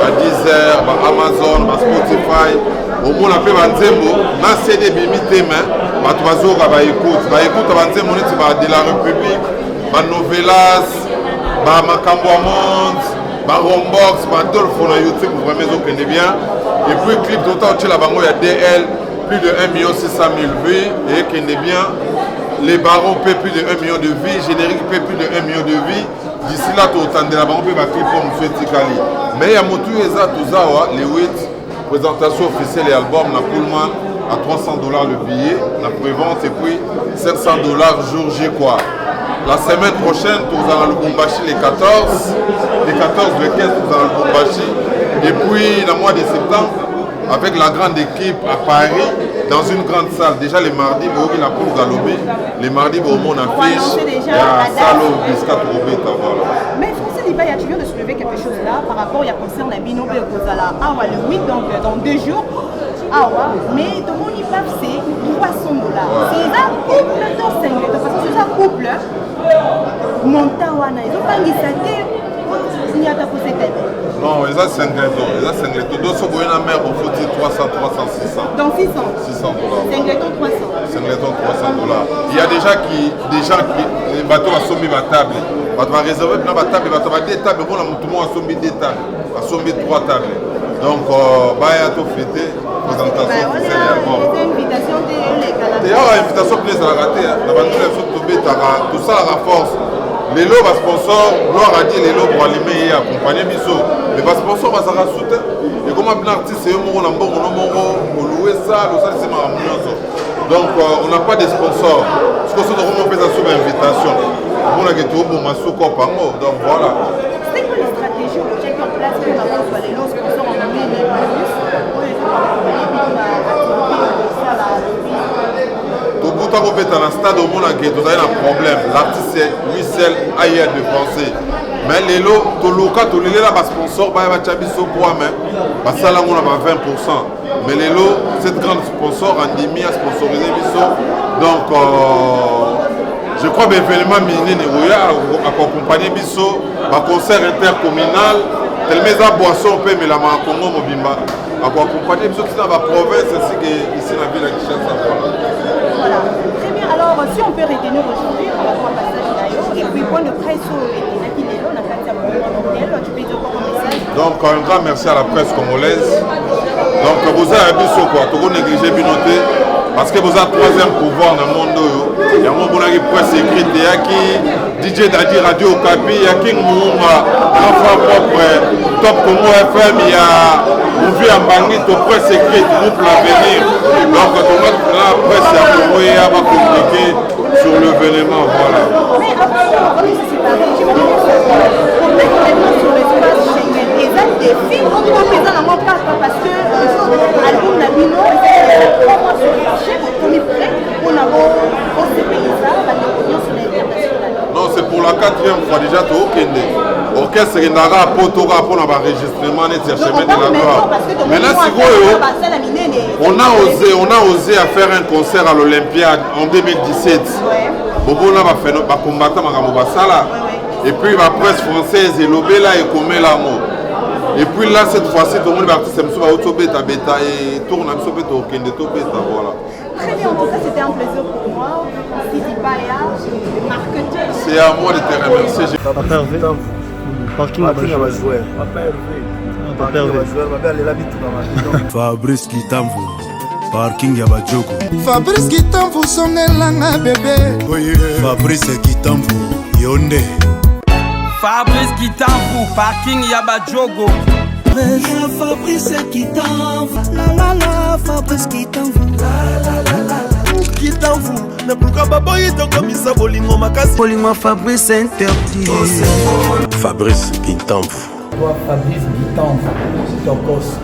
à Deezer, à Amazon, à Spotify. Au moins, on a fait un démo, on a CD bimité, mais on a écoute. On écoute un démo de la République, on Novelas, on Makambo Monde, on Rombox, on Dolph sur YouTube, vous voyez qu'on est bien. Et puis, le clip total, il y a DL, plus de 1 600 000 vues, et qui est bien. Les barons paient plus de 1 million de vies, générique paient plus de 1 million de vies. D'ici là, tu as la baron paie clip pour M. Tikali. Mais il y a les 8 présentations officielles et albums, la Pullman à $300 le billet, la prévente et puis $700 jour J quoi. La semaine prochaine, tu as le Lubumbashi les 14, le 15, tu as le Lubumbashi. Et puis, dans le mois de septembre, avec la grande équipe à Paris, dans une grande salle. Déjà les mardis, il a pour Galobé. Les mardis, au monde affiche. Il y a Salo, Biscat, Robeta, voilà. Mais Français Libaïa, tu viens de soulever quelque chose là par rapport à concert à Binobe Kozala. Awa le 8, donc dans 2 jours. Awa, mais tout le monde y passe, c'est $300. C'est un couple dans 5 de toute façon, c'est un couple. Montawana, ils ont pas dit ça. Non, ils ont 5 lettres. Ils ont 5 lettres. Deux sont en mer, on faut dire 300, 300, 600. Dans 600 $600. 5 lettres 300. 5 lettres, $300. Il y a des gens qui, les bateaux ont soumis ma table. On va réserver une table, on va des tables, tout le monde a soumis des tables, a soumis 3 tables. Donc, il y a tout fêté, présentation officielle également. D'ailleurs, l'invitation plaise à la rater. Tout ça la renforce. Les lots, les sponsors, gloire à Dieu, les lots pour allumer et accompagner Bisso. Les sponsors, ça sera soutien. Et comme un artiste, c'est un mot, on louer ça, c'est ma réunion. Donc, on n'a pas de sponsors. Ce que c'est vraiment fait ça sous invitation. On a gagné pour ma souko par mot. Donc, voilà. C'est quoi les stratégies au projet en place pour avoir les lots sponsors en anglais et plus pour les tout bout à bout dans un stade au monde qui est un problème. L'artiste lui seul ailleurs de penser. Mais les lots, tout le cas, tout les là, sponsor, bah, va chabiso pour mais bah ça là on a 20%. Mais les lots, cette grande sponsor en demi à sponsoriser biso. Donc je crois que l'événement mini à accompagner biso, un concert intercommunal, tellement à boisson peut mais la Congo Mobimba. Accompagner biso qui est dans la province ainsi que ici dans la ville de Kinshasa. Voilà, très bien. Alors, si on peut retenir aujourd'hui par rapport au passage d'ailleurs, et puis point de presse au Etinaki on a fait un moment tu peux dire encore un message. Donc, un grand merci à la presse congolaise. Donc, vous avez vu ce quoi, tout négligé Binoté, parce que vous avez 3e pouvoir dans le monde. Il y a un moment qui presse écrite, il y a qui DJ Dadi Radio Okapi, il y a qui Mouma, enfant propre, Top Congo FM, il y a Ouvi Ambangi, tout presse écrite, groupe l'avenir. Donc, la presse a trouvé à communiquer sur l'événement. Voilà. Mais avant de se séparer, je me dis que sur l'espace Schengen, et ça, des films, on doit présenter dans mon cas parce que l'album Nabino, 3 mois sur le marché, on est prêt, on a aussi payé ça, on a sur l'international. Non, c'est pour la 4e fois déjà, tu as aucun orchestre qui n'a pas pour l'enregistrement et le chemin de la gloire. Maintenant, on a osé à faire un concert à l'Olympiade en 2017. Bobo n'a pas fait notre combattant et puis la presse française et l'Obéla et Komela. Et puis là, cette fois-ci, tout le monde va bêta et tourne un peu de voilà. Très bien, en tout cas, c'était un plaisir pour moi. Sidi Baya, le marketeur. C'est à moi de te remercier. Papa Hervé. Parking à joueur. Papa Hervé. Fabrice Kitamvu. Parking ya Badjogo. Fabrice Kitamvu songelanga bébé. Fabrice Kitamvu Yonde. Fabrice Kitamvu. Parking ya Badjogo. Fabrice Kitamvu. La la Fabrice Kitamvu. Kitamvu. Na pluka baboyi tokomisa bolingo makasi. Bolingo Fabrice interdit. Fabrice Kitamvu. Fabrice Kitamvu. Tokos.